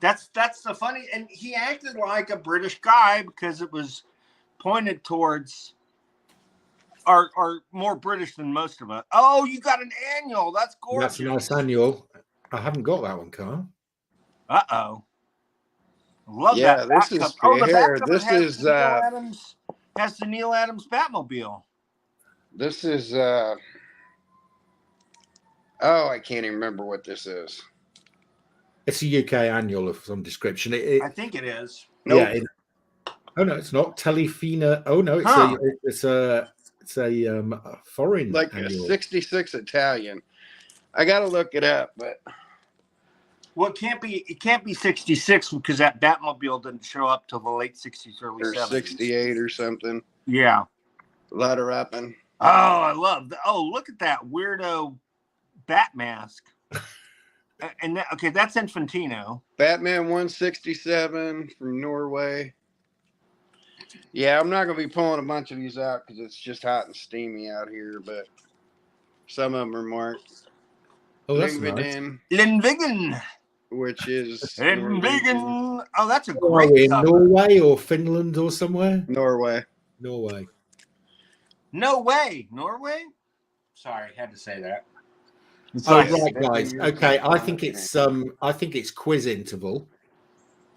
That's the funny, and he acted like a British guy because it was pointed towards are more British than most of us. Oh, you got an annual. That's gorgeous. That's a nice annual. I haven't got that one, Carl. Uh-oh. Love Yeah, that. this back is cover. Oh, the here. back cover This is has the Neil Adams Batmobile. this is oh, I can't even remember what this is. It's a UK annual of some description. I think it is. Nope. Yeah. Oh no, it's not Telefina. Oh no, it's a foreign Like annual. a 66 Italian. I gotta look it up, but Well, it can't be 66 because that Batmobile didn't show up till the late 60s, early or 70s. 68 or something. Yeah. Let her up and Oh, I love look at that weirdo bat mask. And that's Infantino. Batman 167 from Norway. Yeah, I'm not gonna be pulling a bunch of these out because it's just hot and steamy out here, but some of them are marked. Oh, that's nice. Lindvigen. Which is Lindvigen. Oh, that's a Are we great in cover. Norway or Finland or somewhere? Norway. Norway. No way. Norway? Sorry, had to say that. Oh, right, guys. Okay, I think it's quiz interval.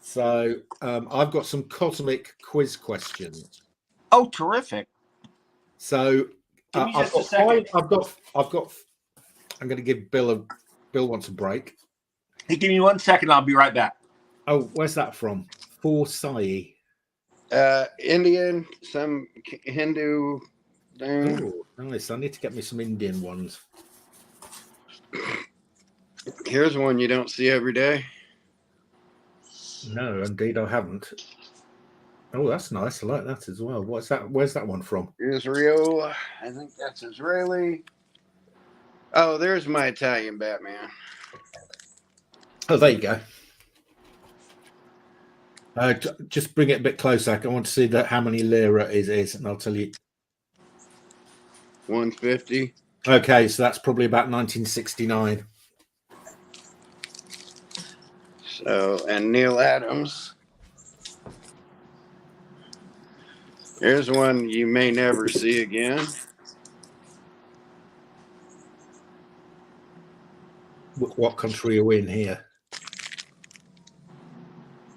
So I've got some cosmic quiz questions. Oh, terrific. So Give me I've just a second. I've got. I'm going to give Bill wants a break. Hey, give me 1 second. I'll be right back. Oh, where's that from? Forsai. Indian, some Hindu thing. Oh, nice. I need to get me some Indian ones. Here's one you don't see every day. No, indeed, I haven't. Oh, that's nice. I like that as well. What's that? Where's that one from? Israel. I think that's Israeli. Oh, there's my Italian Batman. Oh, there you go. Just bring it a bit closer. I want to see how many lira it is, and I'll tell you. 150. Okay, so that's probably about 1969. So, and Neil Adams. Here's one you may never see again. What country are we in here?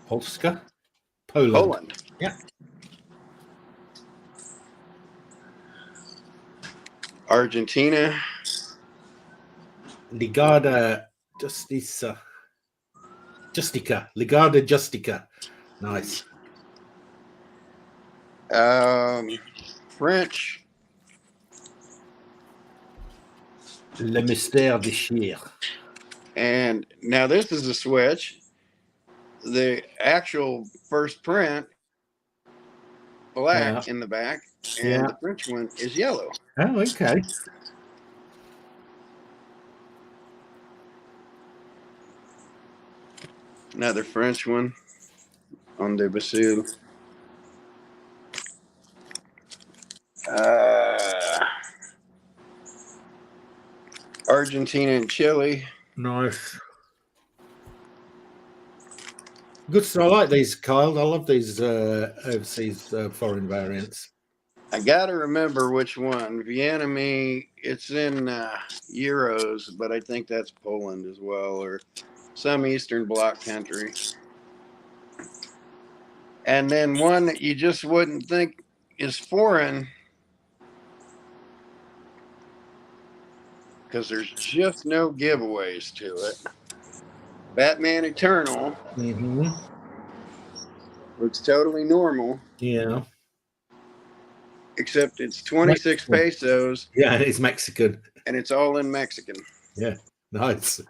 Polska? Poland. Yeah. Argentina. Ligada Justica. Ligada Justica. Nice. French. Le Mystère de Chir. And now this is a switch. The actual first print, black in the back, and the French one is yellow. Oh, okay. Another French one on the Basile. Argentina and Chile. Nice. Good. So I like these, Kyle. I love these overseas foreign variants. I gotta remember which one. Vietnamese. It's in euros, but I think that's Poland as well, or some Eastern Bloc country. And then one that you just wouldn't think is foreign, because there's just no giveaways to it. Batman Eternal. Mm-hmm. Looks totally normal. Yeah. except it's 26 pesos. Yeah, and it's Mexican. And it's all in Mexican. Yeah, nice.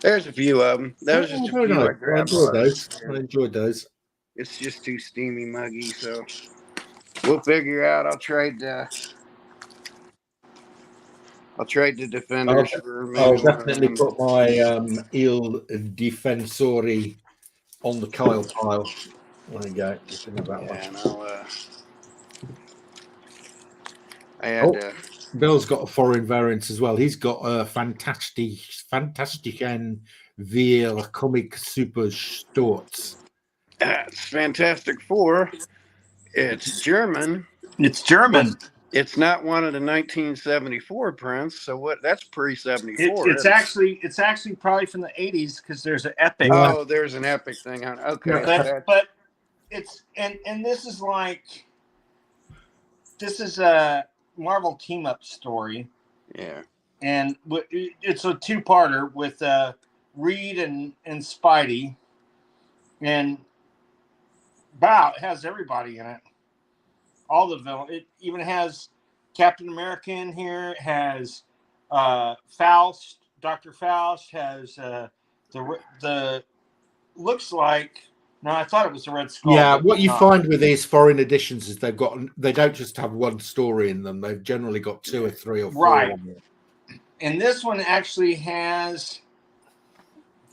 There's a few of them. That was just a few I grabbed. I enjoyed those. It's just too steamy muggy, so we'll figure out. I'll trade the defenders for. I'll definitely put my Il Difensori on the Kyle pile. There you go. You can have that one. And I had Bill's got a foreign variant as well. He's got a Fantastiken Wir Comic Super Storz. It's Fantastic Four. It's German. It's German. It's not one of the 1974 prints. So what? That's pre-74. It's actually probably from the 80s because there's an epic. Oh, there's an epic thing on. Okay, but it's and this is a Marvel team up story. Yeah, and it's a two-parter with Reed and Spidey, and it has everybody in it. All the villains. It even has Captain America in here. It has Faust, Dr. Faust. Has the looks like. No, I thought it was the Red Skull. Yeah, what you find with these foreign editions is they don't just have one story in them. They've generally got 2 or 3 or 4. Right. And this one actually has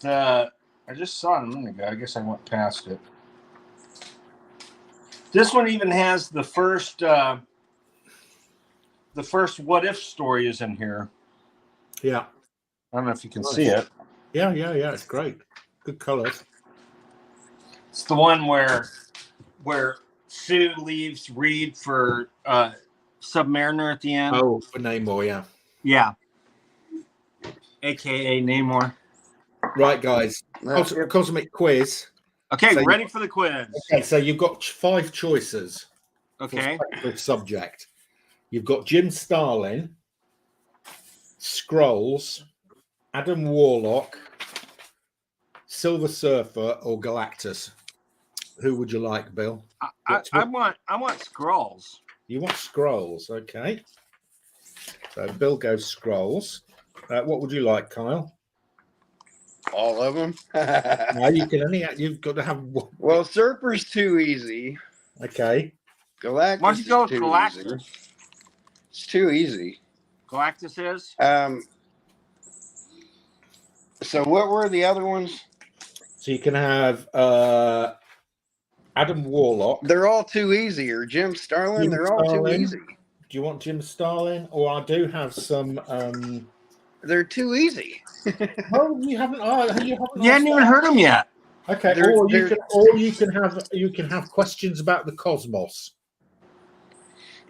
I just saw it a minute ago. I guess I went past it. This one even has the first What If story is in here. Yeah. I don't know if you can see it. Yeah. It's great. Good colors. It's the one where Sue leaves Reed for Submariner at the end. Oh, for Namor, yeah. Yeah. AKA Namor. Right, guys. Cosmic quiz. Okay, so ready for the quiz. Okay, so you've got 5 choices. Okay. For subject. You've got Jim Starlin, Skrulls, Adam Warlock, Silver Surfer, or Galactus. Who would you like, Bill? I want Skrulls. You want Skrulls, okay. So Bill goes Skrulls. What would you like, Kyle? all of them. No, you've got to have one. Well, Surfer's too easy. Okay. Galactus. Why don't you go with Galactus? Easy. It's too easy. Galactus is. So what were the other ones? So you can have Adam Warlock. They're all too easy. Or Jim Starlin. They're all too easy. Do you want Jim Starlin? Or I do have some. They're too easy. Oh, you haven't. You hadn't even heard them yet. Okay. You can have questions about the cosmos.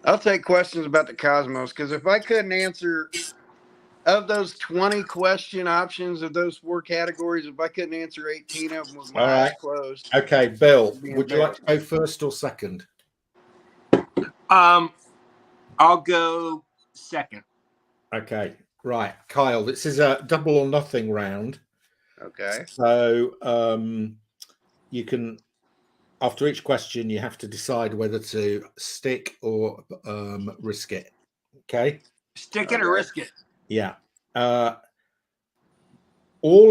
I'll take questions about the cosmos because if I couldn't answer of those 20 question options of those 4 categories, if I couldn't answer 18 of them with my eyes closed. Okay, Bill, would you like to go first or second? I'll go second. Okay, right, Kyle. This is a double or nothing round. Okay. So you can. After each question, you have to decide whether to stick or risk it. Okay? Stick it or risk it. Yeah. All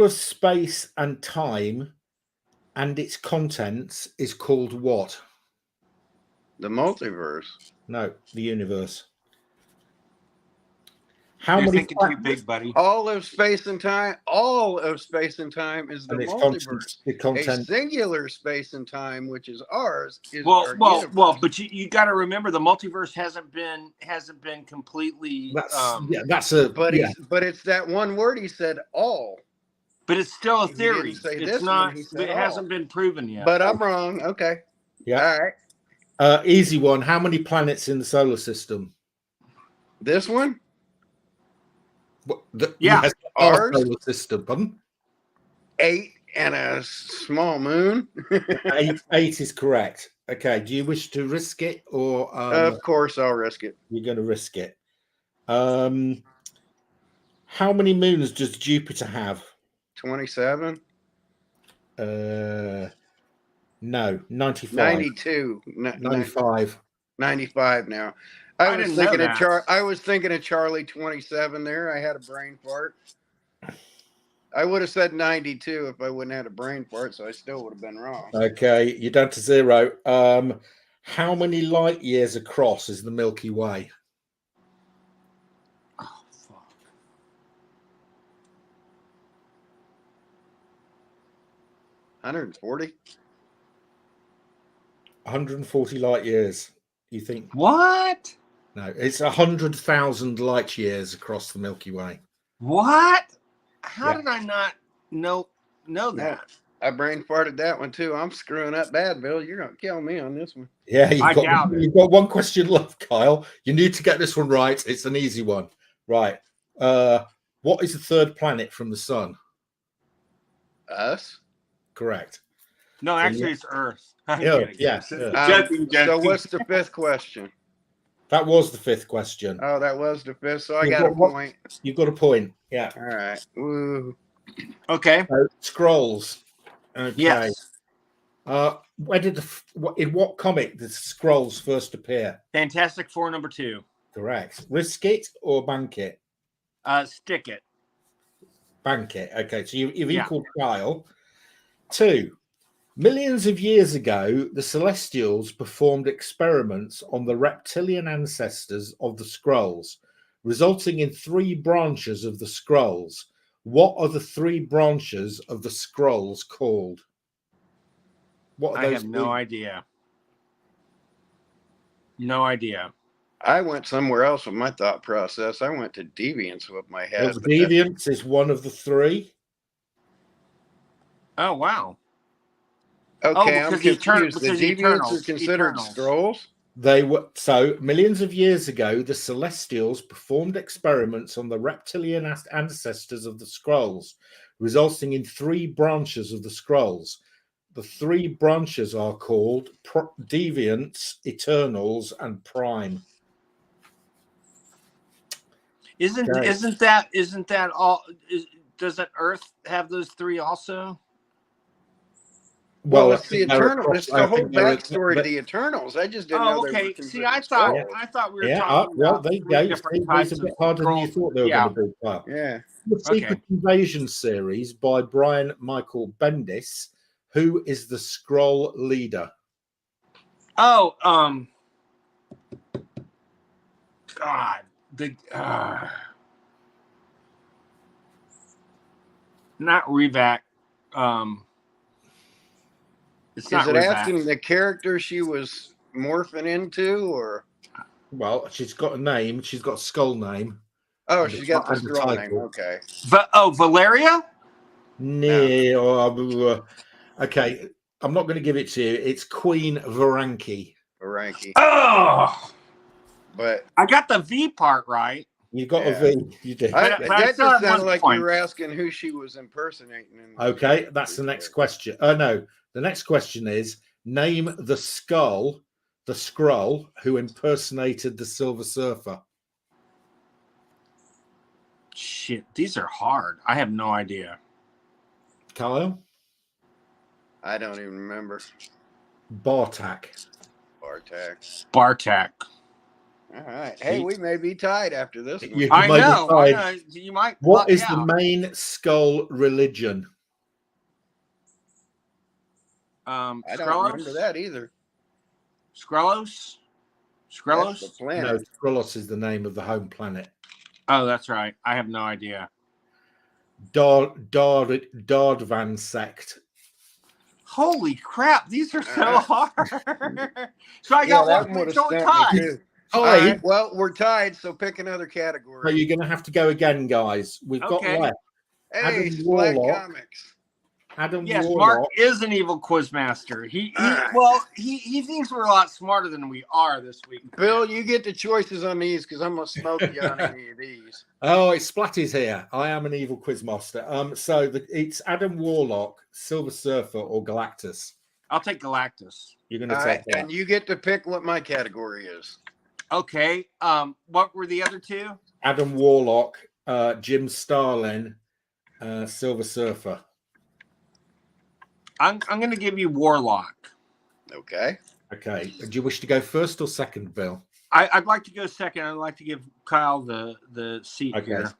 of space and time and its contents is called what? The multiverse. No, the universe. You're thinking too big, buddy. All of space and time. All of space and time is the multiverse. A singular space and time, which is ours, is our universe. But you got to remember the multiverse hasn't been completely. But it's that one word he said. All. But it's still a theory. It's not. It hasn't been proven yet. But I'm wrong. Okay. Yeah. All right. Easy one. How many planets in the solar system? This one. Yes, our solar system. Pardon? 8 and a small moon. 8 is correct. Okay. Do you wish to risk it or? Of course, I'll risk it. You're going to risk it. How many moons does Jupiter have? 27. No, 95. 92. 95. 95 now. I was didn't know thinking of that. I was thinking of Charlie 27 there. I had a brain fart. I would have said 92 if I wouldn't have had a brain fart, so I still would have been wrong. Okay, you're down to 0. How many light years across is the Milky Way? Oh, fuck. 140? 140 light years. You think? What? No, it's 100,000 light years across the Milky Way. What? How Yeah. did I not know that? I brain farted that one too. I'm screwing up bad, Bill. You're going to kill me on this one. Yeah, I doubt it. you've got one question left, Kyle. You need to get this one right. It's an easy one. Right. What is the third planet from the sun? Us? Correct. No, actually, it's Earth. I'm Yeah, kidding. yeah. Joking. So what's the fifth question? That was the fifth question. Oh, that was the fifth. So I got a point. You've got a point. Yeah. All right. Woo. Okay. Scrolls. Okay. Yes. Where did in what comic did Scrolls first appear? Fantastic Four #2. Correct. Risk it or bank it? Stick it. Bank it. Okay, so you've Yeah. equaled Kyle. 2. Millions of years ago, the Celestials performed experiments on the reptilian ancestors of the Skrulls, resulting in 3 branches of the Skrulls. What are the 3 branches of the Skrulls called? What are I those? have no idea. No idea. I went somewhere else with my thought process. I went to deviance with my head. Well, deviance is one of the 3. Oh, wow. Okay, I'm because confused. The because deviants are considered Eternals. Skrulls? They were so millions of years ago. The Celestials performed experiments on the reptilian ancestors of the Skrulls, resulting in 3 branches of the Skrulls. The 3 branches are called Deviants, Eternals, and Prime. Isn't that all? Doesn't Earth have those 3 also? Well, it's the Eternals. It's the whole backstory to the Eternals. I just didn't know they were considered See, I thought we were talking about they 3 different types a bit of harder than you thought they were going to be. Well, yeah. The Secret Invasion series by Brian Michael Bendis. Who is the Skrull leader? Oh, God, not Revac. It's not. Is it Revac. asking the character she was morphing into, or? Well, she's got a name. She's got a skull name. Oh, she's got the Skrull name. Okay. Valeria? No. Okay, I'm not going to give it to you. It's Queen Varanki. Varanki. Oh, but I got the V part right. You got a V. You did. That just sounded like you were asking who she was impersonating. Okay, that's the next question. No, the next question is name the Skrull who impersonated the Silver Surfer. Shit, these are hard. I have no idea. Kal-El? I don't even remember. Bartak. Bartak. All right. Hey, we may be tied after this one. I know. You might. What is the main Skrull religion? I don't remember that either. Skrullos? That's the planet. No, Skrullos is the name of the home planet. Oh, that's right. I have no idea. Dardvan sect. Holy crap! These are so hard. So I got one point tied. Right, well, we're tied, so pick another category. So you're going to have to go again, guys. We've got left. Hey, Splat Comics. Yes, Mark is an evil quizmaster. He thinks we're a lot smarter than we are this week. Bill, you get the choices on these because I'm gonna smoke you on any of these. Oh, it's Splatty's here. I am an evil quizmaster. So it's Adam Warlock, Silver Surfer, or Galactus. I'll take Galactus. You're going to take that. And you get to pick what my category is. Okay. What were the other 2? Adam Warlock, Jim Starlin, Silver Surfer. I'm going to give you Warlock. Okay. Okay. Do you wish to go first or second, Bill? I'd like to go second. I'd like to give Kyle the seat here.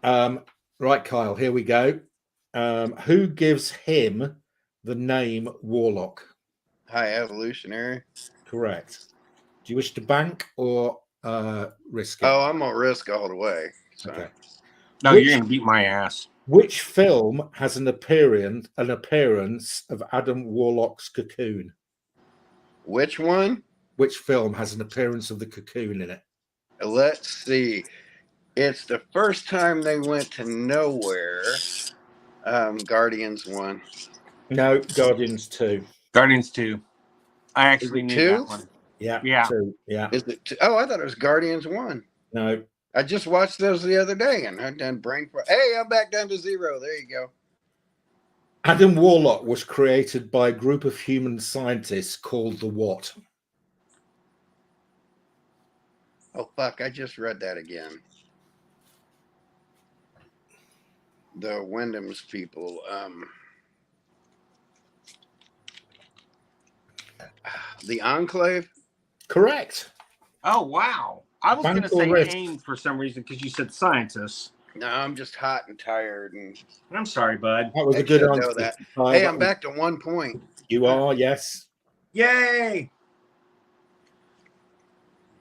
Right, Kyle, here we go. Who gives him the name Warlock? High Evolutionary. Correct. Do you wish to bank or risk it? Oh, I'm gonna risk all the way. So. Okay. No, you're gonna beat my ass. Which film has an appearance of Adam Warlock's cocoon? Which one? Which film has an appearance of the cocoon in it? Let's see. It's the first time they went to nowhere. Guardians 1. No, Guardians 2. Guardians 2. I actually knew 2? that one. Yeah. 2. Yeah. Is it 2? Oh, I thought it was Guardians 1. No. I just watched those the other day and I've done brain fart. Hey, I'm back down to 0. There you go. Adam Warlock was created by a group of human scientists called the what? Oh, fuck. I just read that again. The Wyndham's people. The Enclave? Correct. Oh, wow. I was going to say AIM for some reason because you said scientists. No, I'm just hot and tired. And I'm sorry, bud. That was a good answer. That. Hey, I'm back to 1 point. You are, yes. Yay!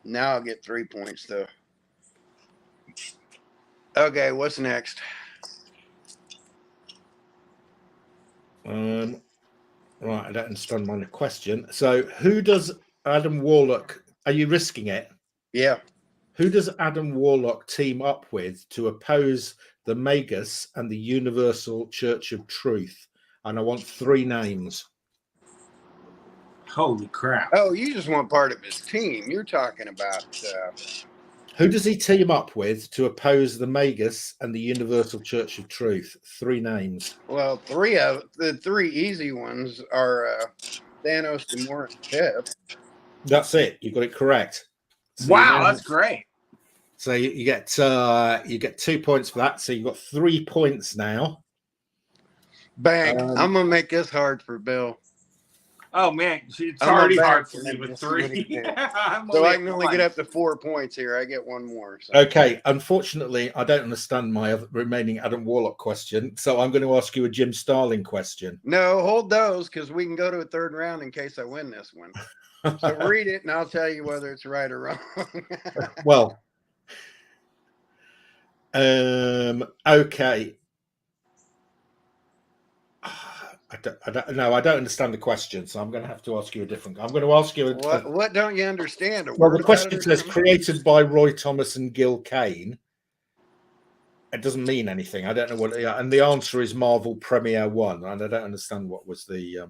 Now I'll get 3 points, though. Okay, what's next? Right, I don't understand my question. So, who does Adam Warlock? Are you risking it? Yeah. Who does Adam Warlock team up with to oppose the Magus and the Universal Church of Truth? And I want 3 names. Holy crap. Oh, you just want part of his team. You're talking about... Who does he team up with to oppose the Magus and the Universal Church of Truth? 3 names. Well, 3 of the 3 easy ones are Thanos, Gamora, and Pip. That's it. You got it correct. So wow, that's great. So you get 2 points for that. So you've got 3 points now. Bang! I'm gonna make this hard for Bill. Oh man, it's already hard for me with 3. So I can only get up to 4 points here. I get 1 more. So. Okay. Unfortunately, I don't understand my remaining Adam Warlock question, so I'm going to ask you a Jim Starlin question. No, hold those because we can go to a 3rd round in case I win this one. So read it, and I'll tell you whether it's right or wrong. Well, okay. I don't understand the question, so I'm going to have to ask you a different. I'm going to ask you. What don't you understand? Well, the question says created by Roy Thomas and Gil Kane. It doesn't mean anything. I don't know what. And the answer is Marvel Premiere 1, and I don't understand what was the.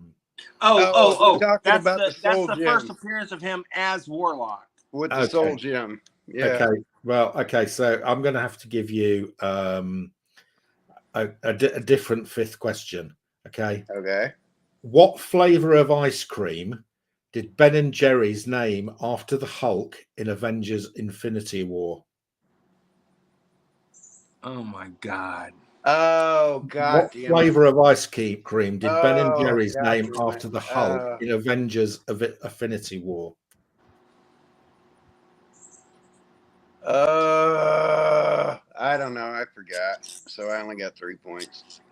That's the first appearance of him as Warlock with the Soul Gem. Yeah. Okay. Well. Okay. So I'm going to have to give you a different 5th question. Okay. Okay. What flavor of ice cream did Ben and Jerry's name after the Hulk in Avengers: Infinity War? Oh my God. Oh God! What flavor of ice cream did Ben and Jerry's name after the Hulk in Avengers: Infinity War? I don't know. I forgot. So I only got 3 points.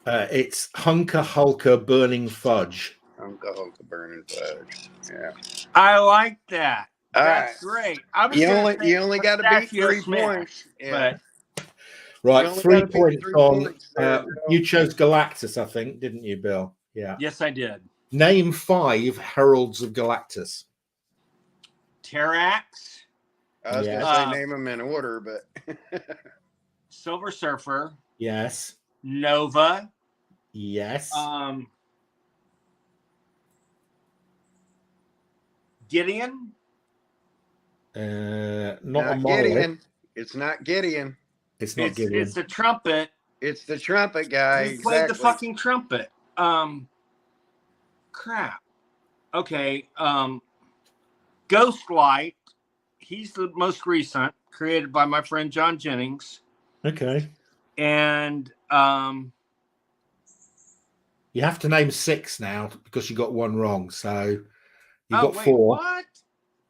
It's Hunka Hulka Burning Fudge. Hunka Hulka Burning Fudge. Yeah. I like that. That's right. Great. I was you only got to beat 3 points. Yeah. Right, 3 points on. You chose Galactus, I think, didn't you, Bill? Yeah. Yes, I did. Name 5 Heralds of Galactus. Terrax. I was going to say name them in order, but Silver Surfer. Yes. Nova. Yes. Gideon. Not Gideon. It's not Gideon. It's not Gideon. It's the trumpet. It's the trumpet guy. He played the fucking trumpet. Crap. Okay. Ghostlight. He's the most recent, created by my friend John Jennings. Okay. And You have to name 6 now because you got one wrong. So you got wait, 4. What?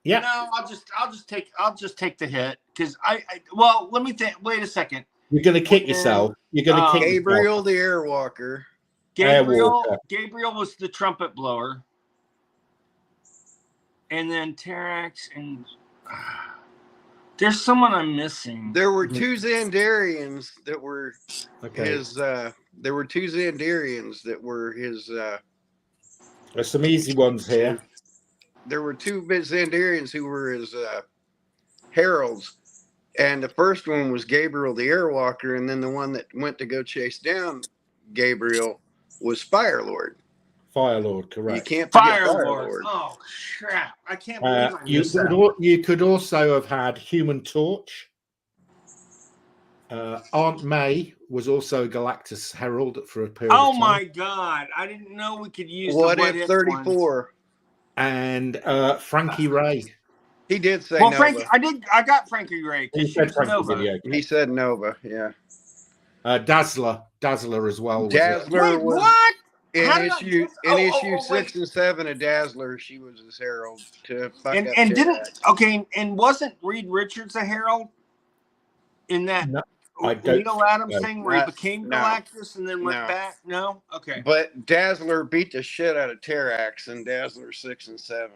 Yeah. No, I'll just take the hit because well, let me think. Wait a second. You're going to kick yourself. You're going to kick Gabriel yourself. the Airwalker. Gabriel was the trumpet blower. And then Terax and there's someone I'm missing. There were 2 Xandarians that were his. There were 2 Xandarians that were his. There's some easy ones here. There were 2 Xandarians who were his heralds, and the first one was Gabriel the Airwalker, and then the one that went to go chase down Gabriel was Firelord. Firelord, correct. You can't forget Firelord. Oh crap! I can't believe I missed that. You could also have had Human Torch. Aunt May was also a Galactus herald for a period of time. Oh my god! I didn't know we could use What the if 34? ones. And Frankie Ray. He did say well, Nova. Frankie, I got Frankie Ray. He said Frankie Nova. video. He said Nova. Yeah. Dazzler as well. Dazzler was what? in issue 6 and 7 of Dazzler. She was his herald to fuck up and Terax. and wasn't Reed Richards a herald in that? No, I don't Neil Adams thing where he became no. Galactus and then went No. back? No? Okay. But Dazzler beat the shit out of Terax in Dazzler 6 and 7.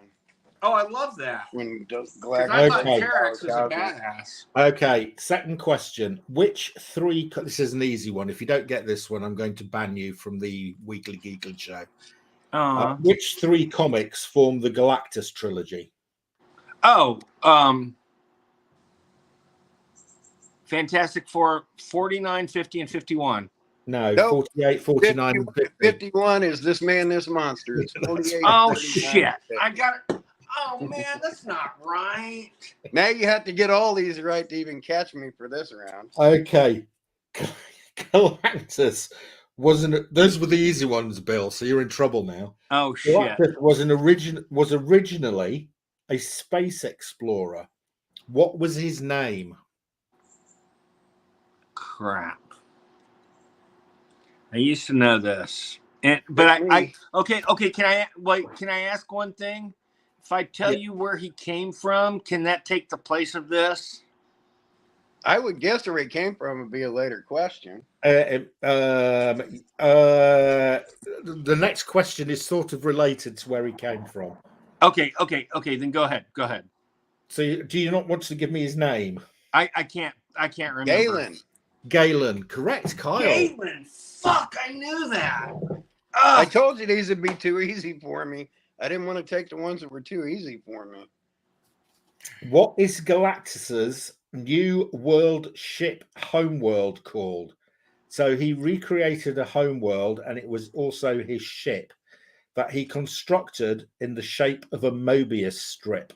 Oh, I love that. When Because Galactus I thought Okay. Terax was a badass. Okay, second question. Which 3... This is an easy one. If you don't get this one, I'm going to ban you from the Weekly Geekly show. Which 3 comics form the Galactus trilogy? Fantastic Four 49, 50, and 51. No, Nope. 48, 49, and 50. 51 is This Man, This Monster. It's 48. Oh, 39, shit. 50. I got it. Oh, man, that's not right. Now you have to get all these right to even catch me for this round. Okay. Galactus wasn't... Those were the easy ones, Bill, so you're in trouble now. Oh, shit. Galactus was originally a space explorer. What was his name? Crap. I used to know this. But okay, can I ask one thing? If I tell you where he came from, can that take the place of this? I would guess where he came from would be a later question. The next question is sort of related to where he came from. Okay, then go ahead. So do you not want to give me his name? I can't remember. Galen, correct, Kyle. Galen, fuck, I knew that. I told you these would be too easy for me. I didn't want to take the ones that were too easy for me. What is Galactus's new world ship homeworld called? So he recreated a homeworld, and it was also his ship that he constructed in the shape of a Mobius strip.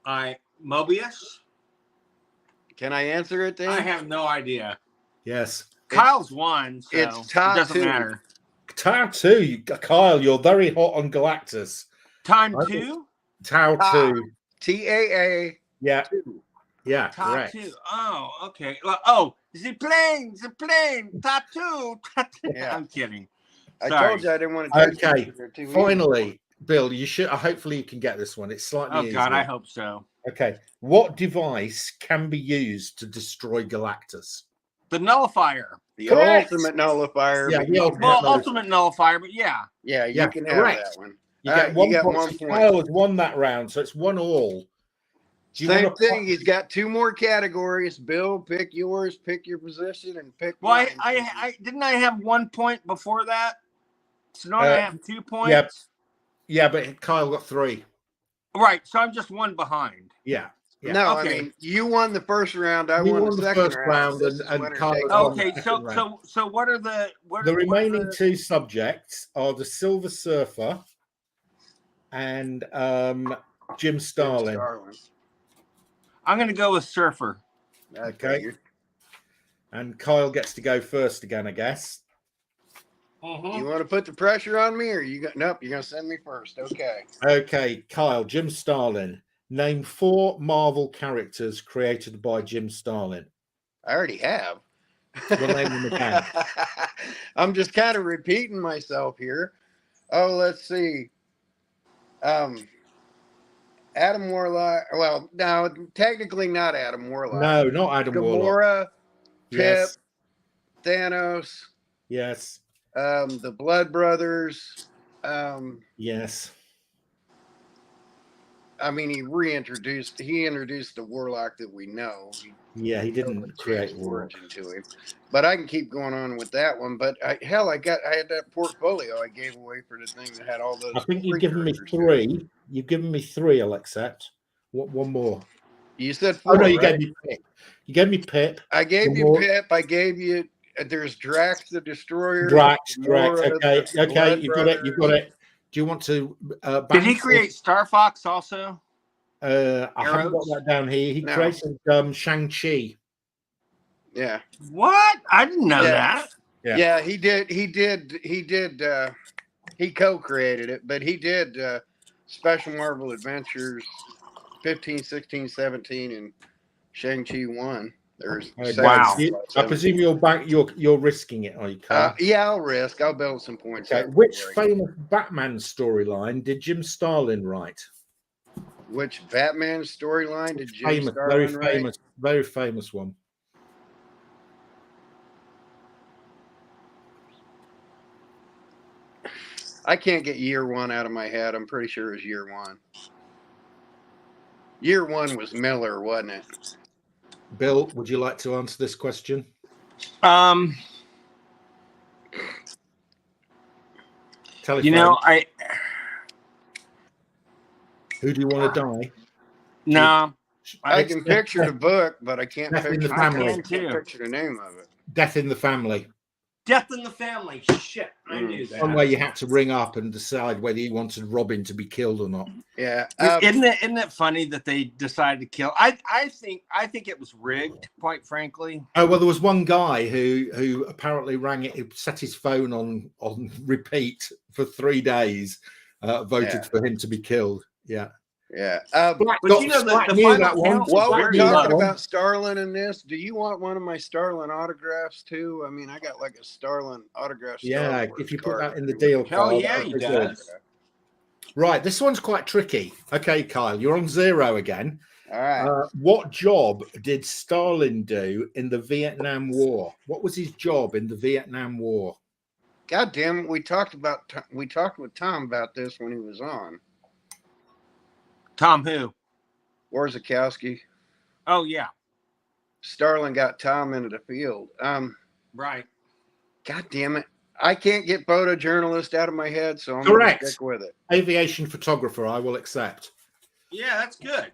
Mobius? Can I answer it then? I have no idea. Yes. Kyle's won, so it's it doesn't Tattoo. matter. Tattoo, Kyle, you're very hot on Galactus. Time 2? Tattoo. TAA. Yeah. Yeah, Top correct. 2. Oh, okay. Oh, the plane, tattoo. Yeah. I'm kidding. I Sorry. told you I didn't want to take Okay, they're too easy. finally, Bill, you should. Hopefully, you can get this one. It's slightly Oh, God, easier. I hope so. Okay, what device can be used to destroy Galactus? The nullifier. The Correct. ultimate nullifier. Yeah, but the you ultimate can have- Ultimate nullifier, but yeah. Yeah, you Yeah, can correct. have that one. You get You one got point. 1 So point. Kyle has won that round, so it's 1-1. Do you Same wanna- thing. He's got 2 more categories. Bill, pick yours, pick your position, and pick. Well, mine. I didn't I have 1 point before that? So now I have 2 points? Yep. Yeah, but Kyle got 3. Right, so I'm just 1 behind. Yeah. Yeah. No, Okay. I mean you won the first round. I You won won the the second first round, This is and winner Carlos takes won all. the Okay, second round. so what are the The remaining 2 subjects are the Silver Surfer and Jim Starlin. I'm going to go with Surfer. Okay. And Kyle gets to go first again, I guess. You want to put the pressure on me, or you got? Nope, you're gonna send me first. Okay. Okay, Kyle, Jim Starlin. Name 4 Marvel characters created by Jim Starlin. I already have. We'll name them again. I'm just kind of repeating myself here. Oh, let's see. Adam Warlock. Well, no, technically not Adam Warlock. No, not Adam Warlock. Gamora, Pip, Yes. Thanos, Yes. the Blood Brothers. Yes. I mean, he introduced the Warlock that we know. He didn't create Warlock. origin to him. But I can keep going on with that one. But I had that portfolio I gave away for the thing that had all those. I think you've given me 3. You've given me 3, I'll accept. What one more? You said 4. Oh no, you right? gave me Pip. You gave me Pip. I gave you Pip. I gave you. There's Drax the Destroyer. Drax. Gamora, Okay, the Blood you've got it. You've got it. Do you want to? Did he create Star Fox also? I haven't got that down here. He created Shang-Chi. Yeah. What? I didn't know that. Yeah, he did. He co-created it, but he did Special Marvel Adventures 15, 16, 17, and Shang-Chi 1. There's wow. I presume you're risking it, are you, Carl? Yeah, I'll risk. I'll build some points. Okay. Which famous Batman storyline did Jim Starlin write? Which Batman storyline did Jim Starlin write? Very famous one. I can't get year 1 out of my head. I'm pretty sure it was year 1. Year 1 was Miller, wasn't it? Bill, would you like to answer this question? Telephone. Who do you want to die? No. I can picture the book, but I can't picture the name of it. Death in the Family. Death in the Family. Shit, I knew that. One way you had to ring up and decide whether you wanted Robin to be killed or not. Yeah, isn't it funny that they decided to kill? I think it was rigged, quite frankly. Oh well, there was one guy who apparently set his phone on repeat for 3 days, voted for him to be killed. Yeah. Yeah. But you know, the final count. While we're talking about Starlin and this, do you want one of my Starlin autographs too? I mean, I got like a Starlin autograph. Yeah, if you put that in the deal. Hell Kyle, yeah, you does. Right, this one's quite tricky. Okay, Kyle, you're on 0 again. All right. What job did Stalin do in the Vietnam War? What was his job in the Vietnam War? God damn it! We talked with Tom about this when he was on. Tom who? Warzakowski. Oh yeah. Starlin got Tom into the field. Right. God damn it. I can't get photojournalist out of my head, so I'm Correct. Going to stick with it. Aviation photographer, I will accept. Yeah, that's good.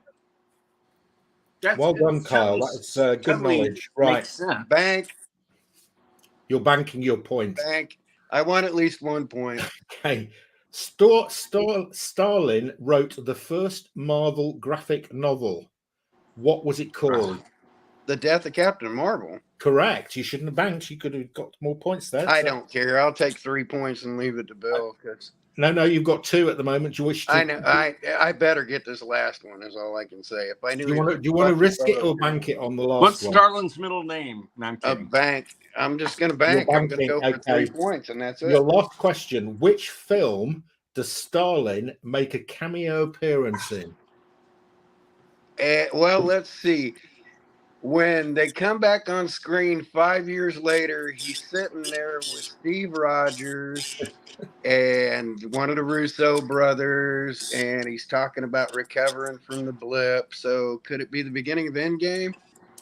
Well done, Kyle. That's good knowledge. Right. Bank. You're banking your point. Bank. I want at least 1 point. Okay. Starlin wrote the first Marvel graphic novel. What was it called? The Death of Captain Marvel. Correct. You shouldn't have banked. You could have got more points there. I don't care. I'll take 3 points and leave it to Bill. No, you've got 2 at the moment. Do you wish to? I know. I better get this last one. Is all I can say. If I knew, do you want to risk it or bank it on the last What's one? Starlin's middle name? No, I'm kidding. A bank. I'm just going to bank. I'm going to go for 3 points, and that's it. Your last question: which film does Starlin make a cameo appearance in? Well, let's see. When they come back on screen 5 years later, he's sitting there with Steve Rogers and one of the Russo brothers, and he's talking about recovering from the blip. So could it be the beginning of Endgame?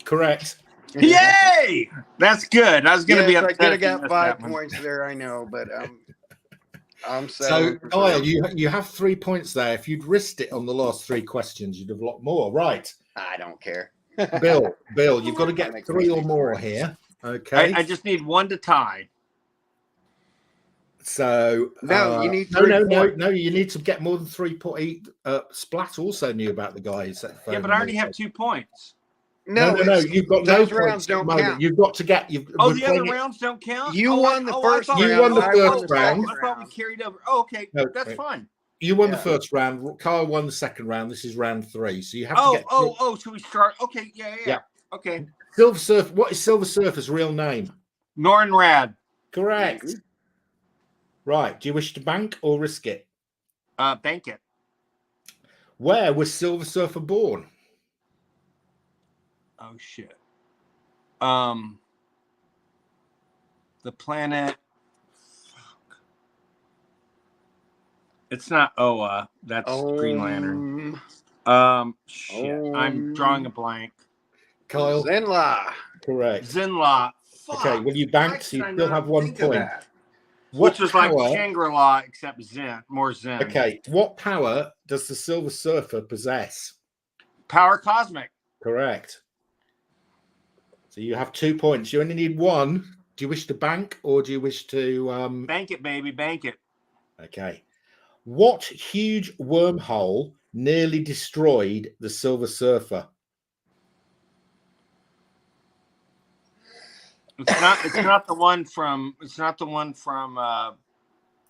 Correct. Yay! That's good. I was going to be upset. I could have got 5 points there, I know, but I'm so Kyle, you have 3 points there. If you'd risked it on the last 3 questions, you'd have a lot more. Right. I don't care. Bill, you've got to get 3 or more here. Okay. I just need 1 to tie. So no, you need no. You need to get more than 3 points. Splat also knew about the guys. Yeah, but I already have 2 points. No. You've got those no rounds don't count. You've got to get. The other rounds don't count. You won the first round. You won the first round. I thought we carried over. Oh, okay, that's fine. You won the first round. Kyle won the second round. This is round 3, so you have to get. So we start. Okay, yeah. Okay. Silver Surfer. What is Silver Surfer's real name? Nornrad. Correct. Right. Do you wish to bank or risk it? Bank it. Where was Silver Surfer born? Oh shit. The planet. Fuck. It's not Oa. That's Green Lantern. Shit. I'm drawing a blank. Kyle. Zenla. Correct. Zinla. Fuck. Okay. Well, you banked, so you still have 1 point. Which was like Shangri-La, except Zen, more Zen. Okay. What power does the Silver Surfer possess? Power cosmic. Correct. So you have 2 points. You only need 1. Do you wish to bank or do you wish to bank it, baby, bank it? Okay. What huge wormhole nearly destroyed the Silver Surfer? It's not the one from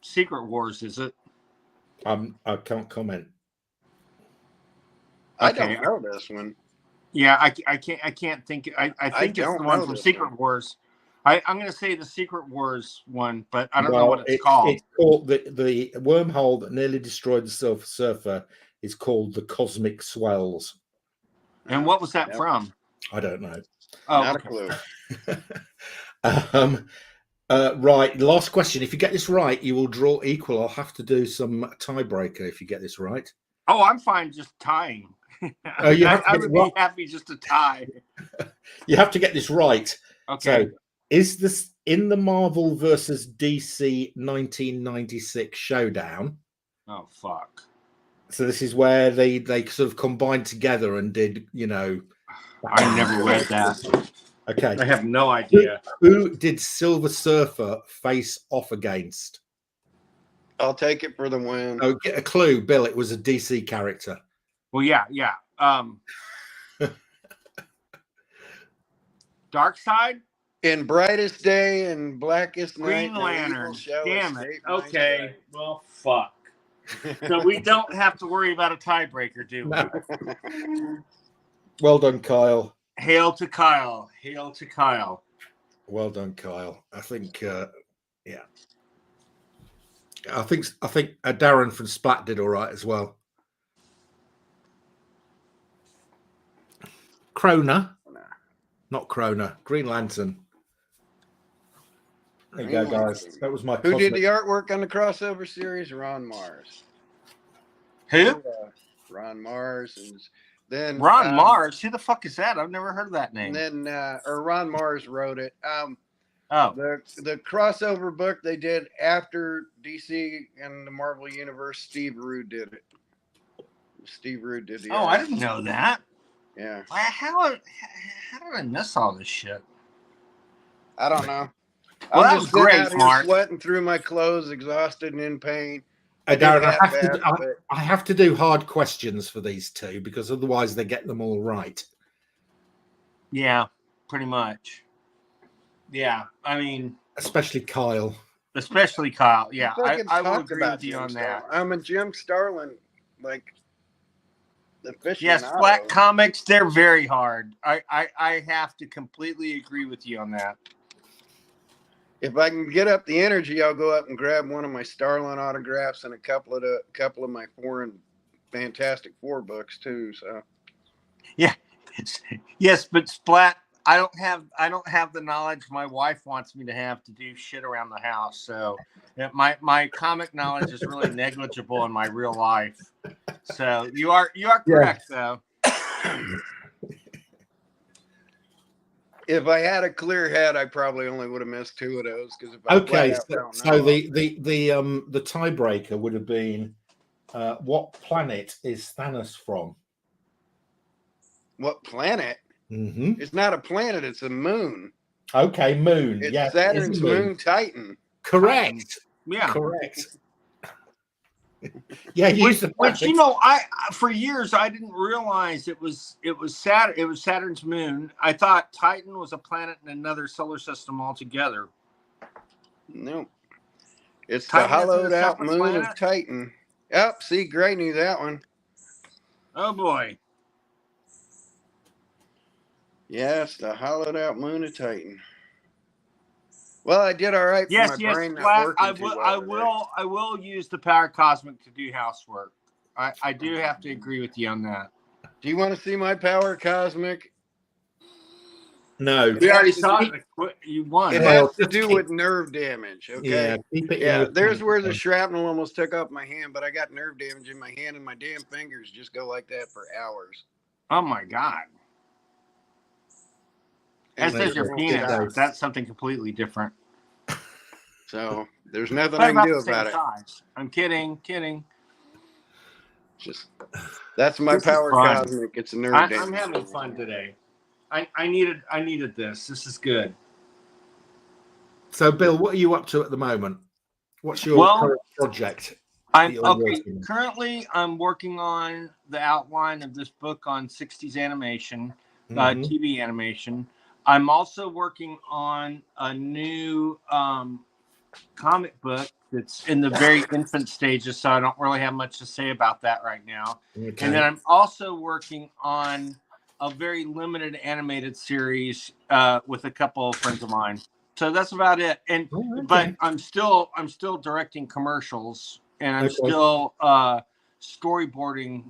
Secret Wars, is it? I can't comment. I don't know this one. Yeah, I can't think. I think it's the one from Secret Wars. I'm going to say the Secret Wars one, but I don't know what it's called. It's called the wormhole that nearly destroyed the Silver Surfer is called the Cosmic Swells. And what was that from? I don't know. Oh, Not a clue. Right, last question. If you get this right, you will draw equal. I'll have to do some tiebreaker if you get this right. Oh, I'm fine just tying. Oh, I would be happy just to tie. You have to get this right. Okay. So, is this in the Marvel versus DC 1996 showdown? Oh, fuck. So this is where they sort of combined together and did, I never read that. Okay. I have no idea. Who did Silver Surfer face off against? I'll take it for the win. Oh, get a clue, Bill. It was a DC character. Well, yeah. Dark Side? In brightest day and blackest Green night. Lantern. Damn it. Okay. Well, fuck. So we don't have to worry about a tiebreaker, do we? No. Well done, Kyle. Hail to Kyle. Hail to Kyle. Well done, Kyle. I think, yeah. I think Darren from Splat did all right as well. Krona. Not Krona. Green Lantern. There you go, guys. That was my Who did the artwork on the crossover series? Ron Mars. Who? Ron Mars. And then Ron Mars? Who the fuck is that? I've never heard of that name. And then Ron Mars wrote it. The crossover book they did after DC and the Marvel Universe, Steve Rude did it. Steve Rude did the I didn't know that. Yeah. How did I miss all this shit? I don't know. Well, I'm that was great, Mark. Sweating through my clothes, exhausted and in pain. Darren, I have to do hard questions for these two because otherwise they get them all right. Yeah, pretty much. Yeah, I mean, especially Kyle. Yeah, I will agree with you on that. I'm a Jim Starlin, like the fish. Yes, Black Comics, they're very hard. I have to completely agree with you on that. If I can get up the energy, I'll go up and grab one of my Starlin autographs and a couple of my foreign Fantastic Four books too. So, yeah, yes, but Splat, I don't have the knowledge my wife wants me to have to do shit around the house. So, my comic knowledge is really negligible in my real life. So you are correct though. If I had a clear head, I probably only would have missed 2 of those. Because so the tiebreaker would have been, what planet is Thanos from? What planet? Mm-hmm. It's not a planet; it's a moon. Okay, moon. It's Saturn's moon, Titan. Correct. Yeah, correct. Yeah, which I for years I didn't realize it was Saturn. It was Saturn's moon. I thought Titan was a planet in another solar system altogether. No, it's the hollowed out moon of Titan. Yep, see, Gray knew that one. Oh boy. Yes, the hollowed out Moon of Titan. Well, I did all right for Yes, my yes. brain not working too well. I will use the power cosmic to do housework. I do have to agree with you on that. Do you want to see my power cosmic? No, We already saw it. You won. It has to do with nerve damage. Okay. Yeah, keep it in Yeah, your there's pants, where the man. shrapnel almost took off my hand, but I got nerve damage in my hand, and my damn fingers just go like that for hours. Oh my God. As And does your penis. That's something completely different. So there's nothing But I can about do the same about it. size. I'm kidding. Just that's my This is power fun. cosmic. It's a nerve damage. I'm having fun today. I needed this. This is good. So, Bill, what are you up to at the moment? What's your current project? Currently, I'm working on the outline of this book on 60s animation, TV animation. I'm also working on a new comic book that's in the very infant stages, so I don't really have much to say about that right now. Okay. And then I'm also working on a very limited animated series with a couple of friends of mine. So that's about it. And but I'm still directing commercials, and I'm still storyboarding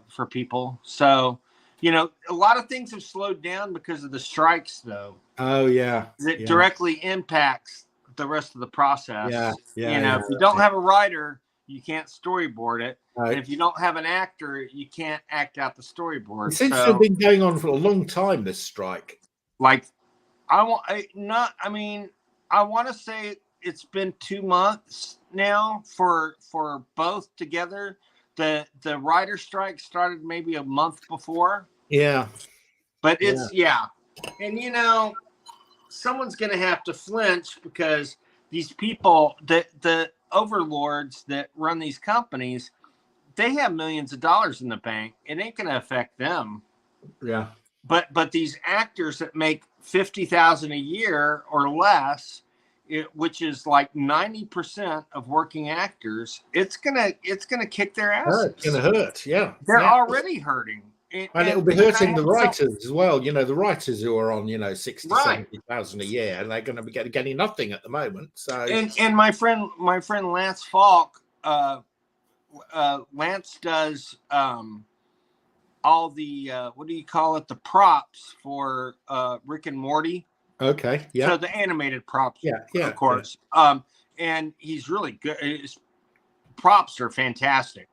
for people. So, you know, a lot of things have slowed down because of the strikes, though. Oh yeah, that directly impacts the rest of the process. Yeah. You know, if you don't have a writer, you can't storyboard it. Right. And if you don't have an actor, you can't act out the storyboard. It seems to have been going on for a long time, this strike. Like, I want to say it's been 2 months now for both together. The writer strike started maybe a month before. Yeah. But it's and you know, someone's going to have to flinch because these people, the overlords that run these companies, they have millions of dollars in the bank. It ain't going to affect them. Yeah. But these actors that make $50,000 a year or less, which is like 90% of working actors, it's gonna kick their asses. It's gonna hurt. Yeah. They're already hurting. And it'll be hurting the writers as well. You know, the writers who are on, 60, 70,000 a year, and they're going to be getting nothing at the moment. So, and my friend Lance Falk, Lance does all the what do you call it? The props for Rick and Morty. Okay. Yeah. So the animated props. Yeah. Of course. Yeah. And he's really good. His props are fantastic.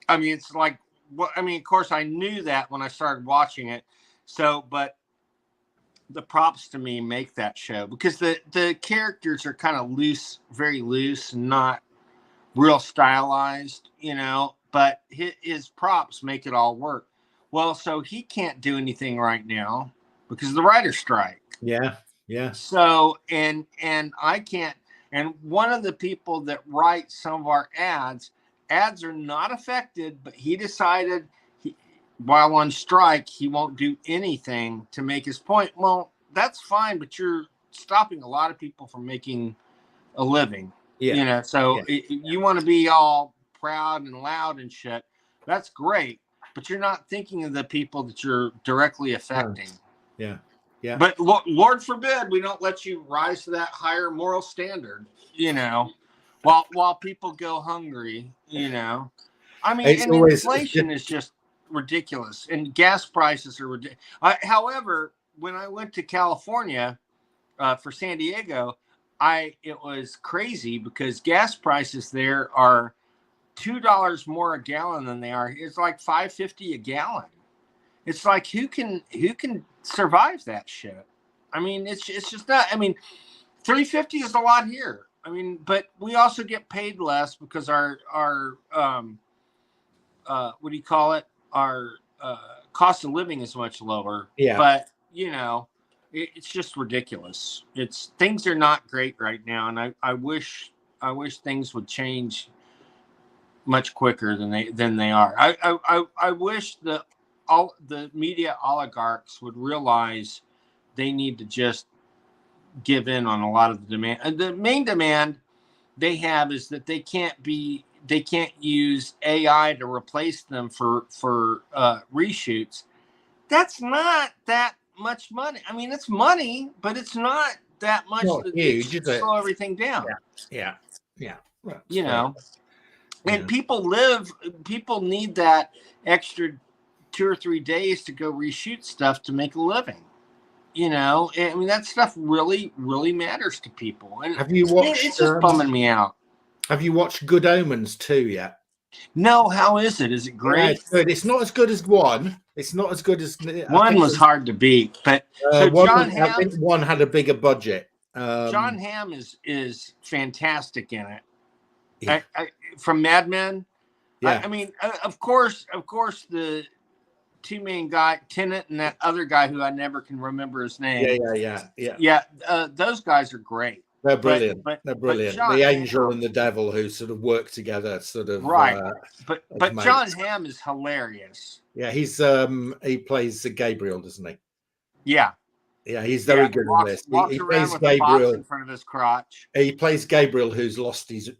I mean, it's like. Well, I mean, of course, I knew that when I started watching it. So, but the props to me make that show because the characters are kind of loose, very loose, and not real stylized, but his props make it all work. Well, so he can't do anything right now because of the writer's strike. Yeah. Yeah. So, and I can't, and one of the people that write some of our ads are not affected, but he decided while on strike, he won't do anything to make his point. Well, that's fine, but you're stopping a lot of people from making a living. Yeah. You want to be all proud and loud and shit. That's great, but you're not thinking of the people that you're directly affecting. Yeah. Yeah. But Lord forbid we don't let you rise to that higher moral standard, while people go hungry, I mean, inflation is just ridiculous, and gas prices are ridiculous. However, when I went to California for San Diego, it was crazy because gas prices there are $2 more a gallon than they are. It's like $5.50 a gallon. It's like who can survive that shit? I mean, it's just not. I mean, $3.50 is a lot here. I mean, but we also get paid less because our what do you call it? Our cost of living is much lower. Yeah. But it's just ridiculous. Things are not great right now, and I wish things would change much quicker than they are. I wish all the media oligarchs would realize they need to just give in on a lot of the demand. And the main demand they have is that they can't use AI to replace them for reshoots. That's not that much money. I mean, it's money, but it's not that much Not that huge, should is it? slow everything down. Yeah. That's You fair. know, and Yeah. people need that extra 2 or 3 days to go reshoot stuff to make a living. You know, I mean, that stuff really, really matters to people. And Have you watched? It's just bumming me out. Have you watched Good Omens 2 yet? No, how is it? Is it great? Yeah, it's good. It's not as good as 1. It's not as good as One was hard to beat, but so I think 1 had a bigger budget. John Hamm is fantastic in it. Yeah. From Mad Men. Yeah. I mean, of course, the two main guy, Tennant, and that other guy who I never can remember his name. Yeah. Those guys are great. They're brilliant. But brilliant. John The angel Hamm, and the devil who sort of work together, sort of right. But mates. John Hamm is hilarious. Yeah, he's he plays Gabriel, doesn't he? Yeah. Yeah, he's very good in this. Walks He around plays with a box Gabriel in front of his crotch. He plays Gabriel, who's lost. He's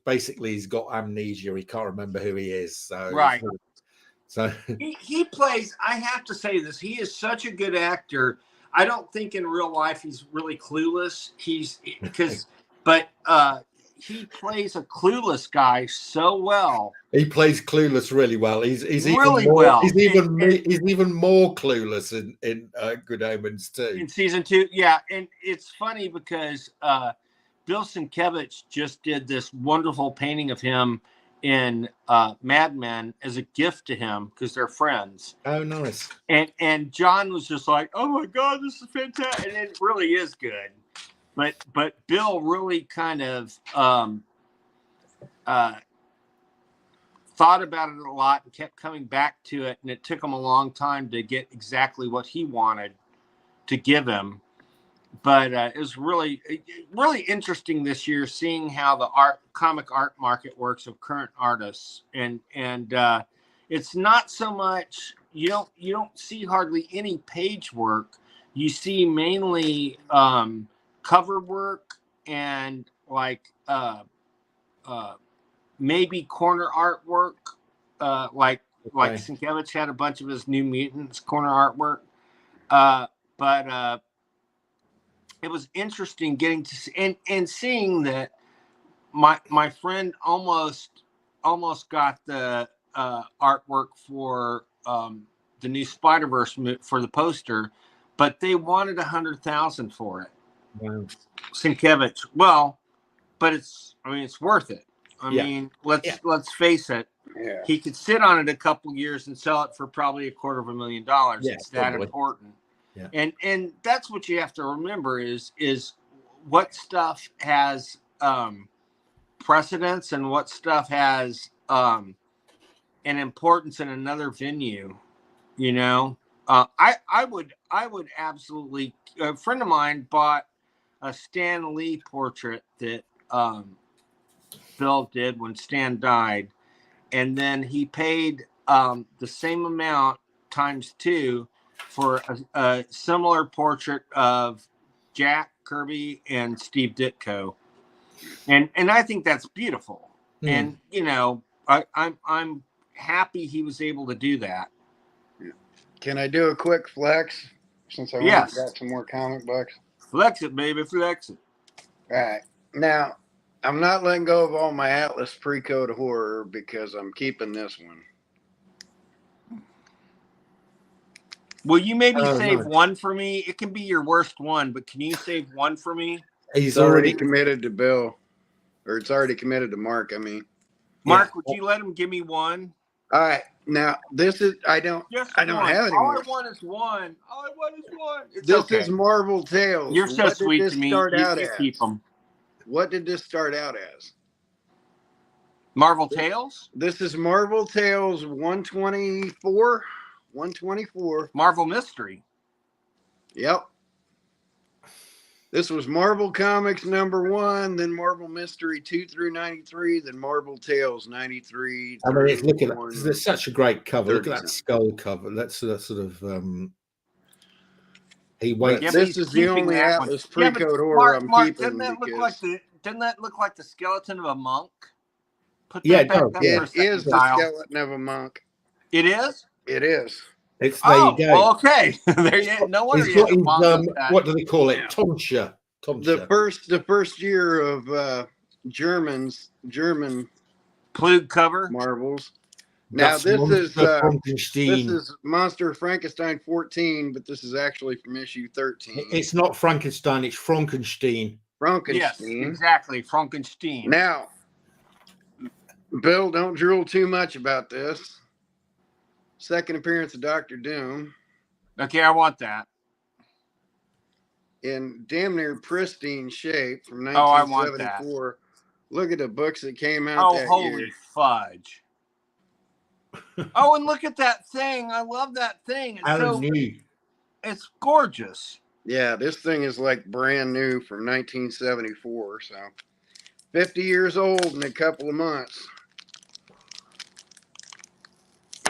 got amnesia. He can't remember who he is. So right. So he plays. I have to say this. He is such a good actor. I don't think in real life he's really clueless. But he plays a clueless guy so well. He plays clueless really well. He's really even more, well. He's even more clueless in Good Omens too. In season 2, yeah. And it's funny because Bill Sienkiewicz just did this wonderful painting of him in Mad Men as a gift to him because they're friends. Oh, nice. And John was just like, "Oh my God, this is fantastic!" And it really is good. But Bill really kind of thought about it a lot and kept coming back to it, and it took him a long time to get exactly what he wanted to give him. But it was really, really interesting this year seeing how the comic art market works of current artists, and it's not so much you don't see hardly any page work. You see mainly cover work and like maybe corner artwork, like Sienkiewicz had a bunch of his New Mutants corner artwork, but it was interesting getting to see and seeing that my friend almost got the artwork for the new Spider-Verse for the poster, but they wanted $100,000 for it. Wow. Sienkiewicz. Well, but it's worth it. I mean, let's face it. Yeah. He could sit on it a couple years and sell it for probably $250,000. Yeah, it's that probably. important. Yeah. And that's what you have to remember is what stuff has precedence and what stuff has an importance in another venue. You know, I would absolutely. A friend of mine bought a Stan Lee portrait that Bill did when Stan died, and then he paid the same amount times 2 for a similar portrait of Jack Kirby and Steve Ditko, and I think that's beautiful. And you know, I'm happy he was able to do that. Can I do a quick flex since I got some more comic books? Flex it, baby, flex it. All right. Now, I'm not letting go of all my Atlas pre-code horror because I'm keeping this one. Will you maybe save one for me? It can be your worst one, but can you save one for me? He's already committed to Bill, or it's already committed to Mark. I mean, Mark, would you let him give me one? All right. Now, this is I don't have any more. All I want is one. It's this is Marvel Tales. You're so sweet to me. You keep them. What did this start out as? Marvel Tales? This is Marvel Tales 124. 124. Marvel Mystery. Yep. This was Marvel Comics #1, then Marvel Mystery 2 through 93, then Marvel Tales 93. I mean, look at that. It's such a great cover. Look at that skull cover. That's sort of. This is the only Atlas pre-code horror I'm keeping. Doesn't that look like the skeleton of a monk? It is the skeleton of a monk. It is? It is. It's there you go. Well, okay. There you no wonder He's he got had his, a what do they call it? Yeah. Tonsure. The first year of German Plug cover. Marvels. Now Das this Monster Frankenstein. is Monster Frankenstein 14, but this is actually from issue 13. It's not Frankenstein, it's Frankenstein. Yes, Frankenstein. exactly. Frankenstein. Now, Bill, don't drool too much about this. Second appearance of Doctor Doom Okay, I want that. in damn near pristine shape from Oh, I want that. 1974. Look at the books that came out that holy year. fudge. Oh, and look at that thing. I love that thing. It's gorgeous. Yeah, this thing is like brand new from 1974. So 50 years old in a couple of months.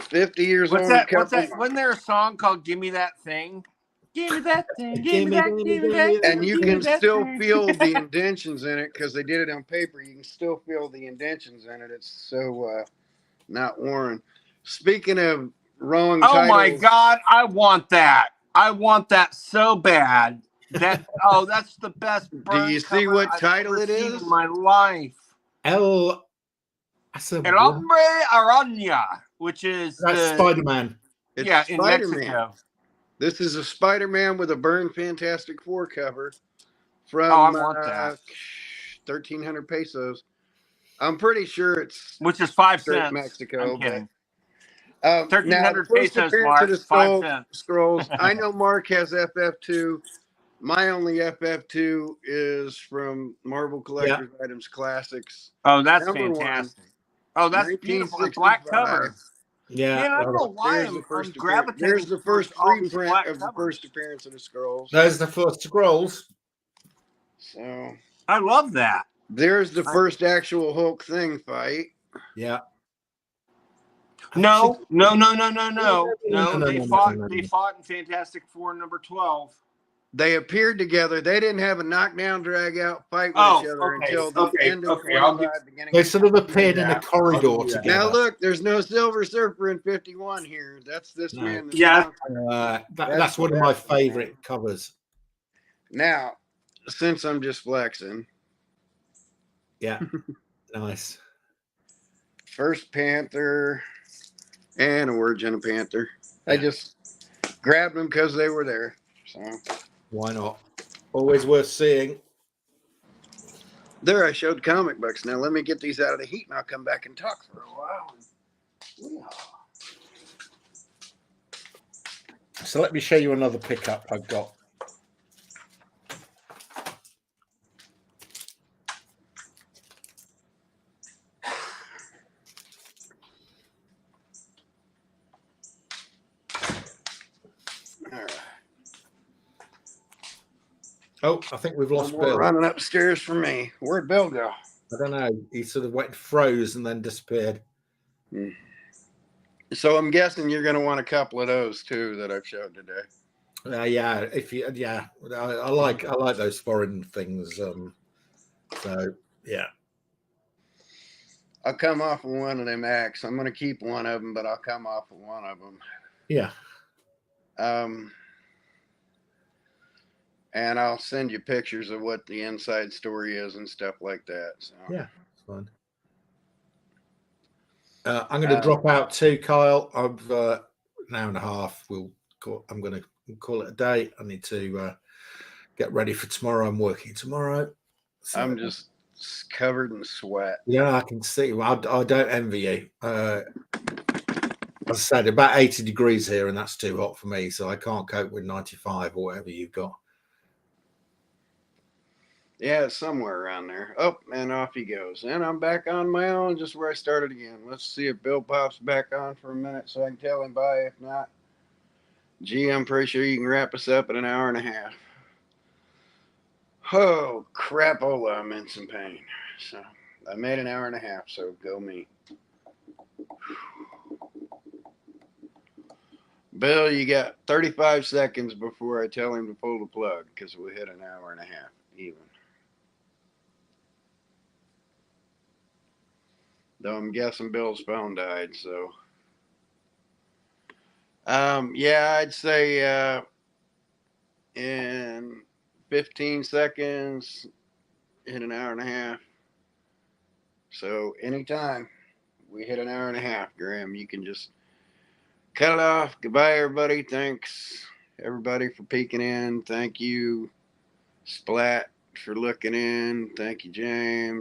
50 years old. What's that? Wasn't there a song called "Give Me That Thing"? Give me that thing. Give me that. And you can still feel the indentions in it because they did it on paper. You can still feel the indentions in it. It's so not worn. Speaking of wrong titles. Oh my God, I want that. I want that so bad. That's the best. Do you see what title it is? In my life. El Hombre Araña, which is Spider-Man. It's in Mexico. This is a Spider-Man with a Burn Fantastic Four cover from I want that. 1,300 pesos. I'm pretty sure it's which is 5 cents. Mexico. I'm kidding. 1,300 pesos, Mark. 5 cents. Scrolls. I know Mark has FF2. My only FF2 is from Marvel Collector's Items Classics. Oh, that's fantastic. Oh, that's beautiful. A black cover. Yeah. Man, I don't know why I'm gravitating. There's the first reprint of the first appearance of the Scrolls. There's the first Scrolls. So I love that. There's the first actual Hulk thing fight. Yeah. No. They fought in Fantastic Four number 12. They appeared together. They didn't have a knockdown, drag out fight with each other until the end of 25, beginning. They sort of appeared in a corridor together. Now look, there's no Silver Surfer in 51 here. That's this man. Yeah, that's one of my favorite covers. Now, since I'm just flexing. Yeah, nice. First Panther and Origin of Panther. I just grabbed them because they were there. So. Why not? Always worth seeing. There, I showed comic books. Now let me get these out of the heat, and I'll come back and talk for a while. So let me show you another pickup I've got. Oh, I think we've lost Bill. Running upstairs for me. Where'd Bill go? I don't know. He sort of went froze and then disappeared. So I'm guessing you're going to want a couple of those too that I've showed today. Yeah. I like those foreign things. So yeah. I'll come off of one of them acts. I'm going to keep one of them, but I'll come off of one of them. Yeah. And I'll send you pictures of what the inside story is and stuff like that. So. Yeah, it's fine. I'm going to drop out too, Kyle. I've an hour and a half. I'm going to call it a day. I need to get ready for tomorrow. I'm working tomorrow. So. I'm just covered in sweat. Yeah, I can see. Well, I don't envy you. As I said, about 80 degrees here, and that's too hot for me. So I can't cope with 95 or whatever you've got. Yeah, it's somewhere around there. Oh, and off he goes. And I'm back on my own, just where I started again. Let's see if Bill pops back on for a minute so I can tell him bye. If not, gee, I'm pretty sure you can wrap us up in an hour and a half. Oh, crapola, I'm in some pain. So I made an hour and a half, so go me. Bill, you got 35 seconds before I tell him to pull the plug because we hit an hour and a half even. Though I'm guessing Bill's phone died, so Yeah, I'd say in 15 seconds, hit an hour and a half. So anytime we hit an hour and a half, Graham, you can just cut it off. Goodbye, everybody. Thanks, everybody, for peeking in. Thank you, Splat, for looking in. Thank you, James.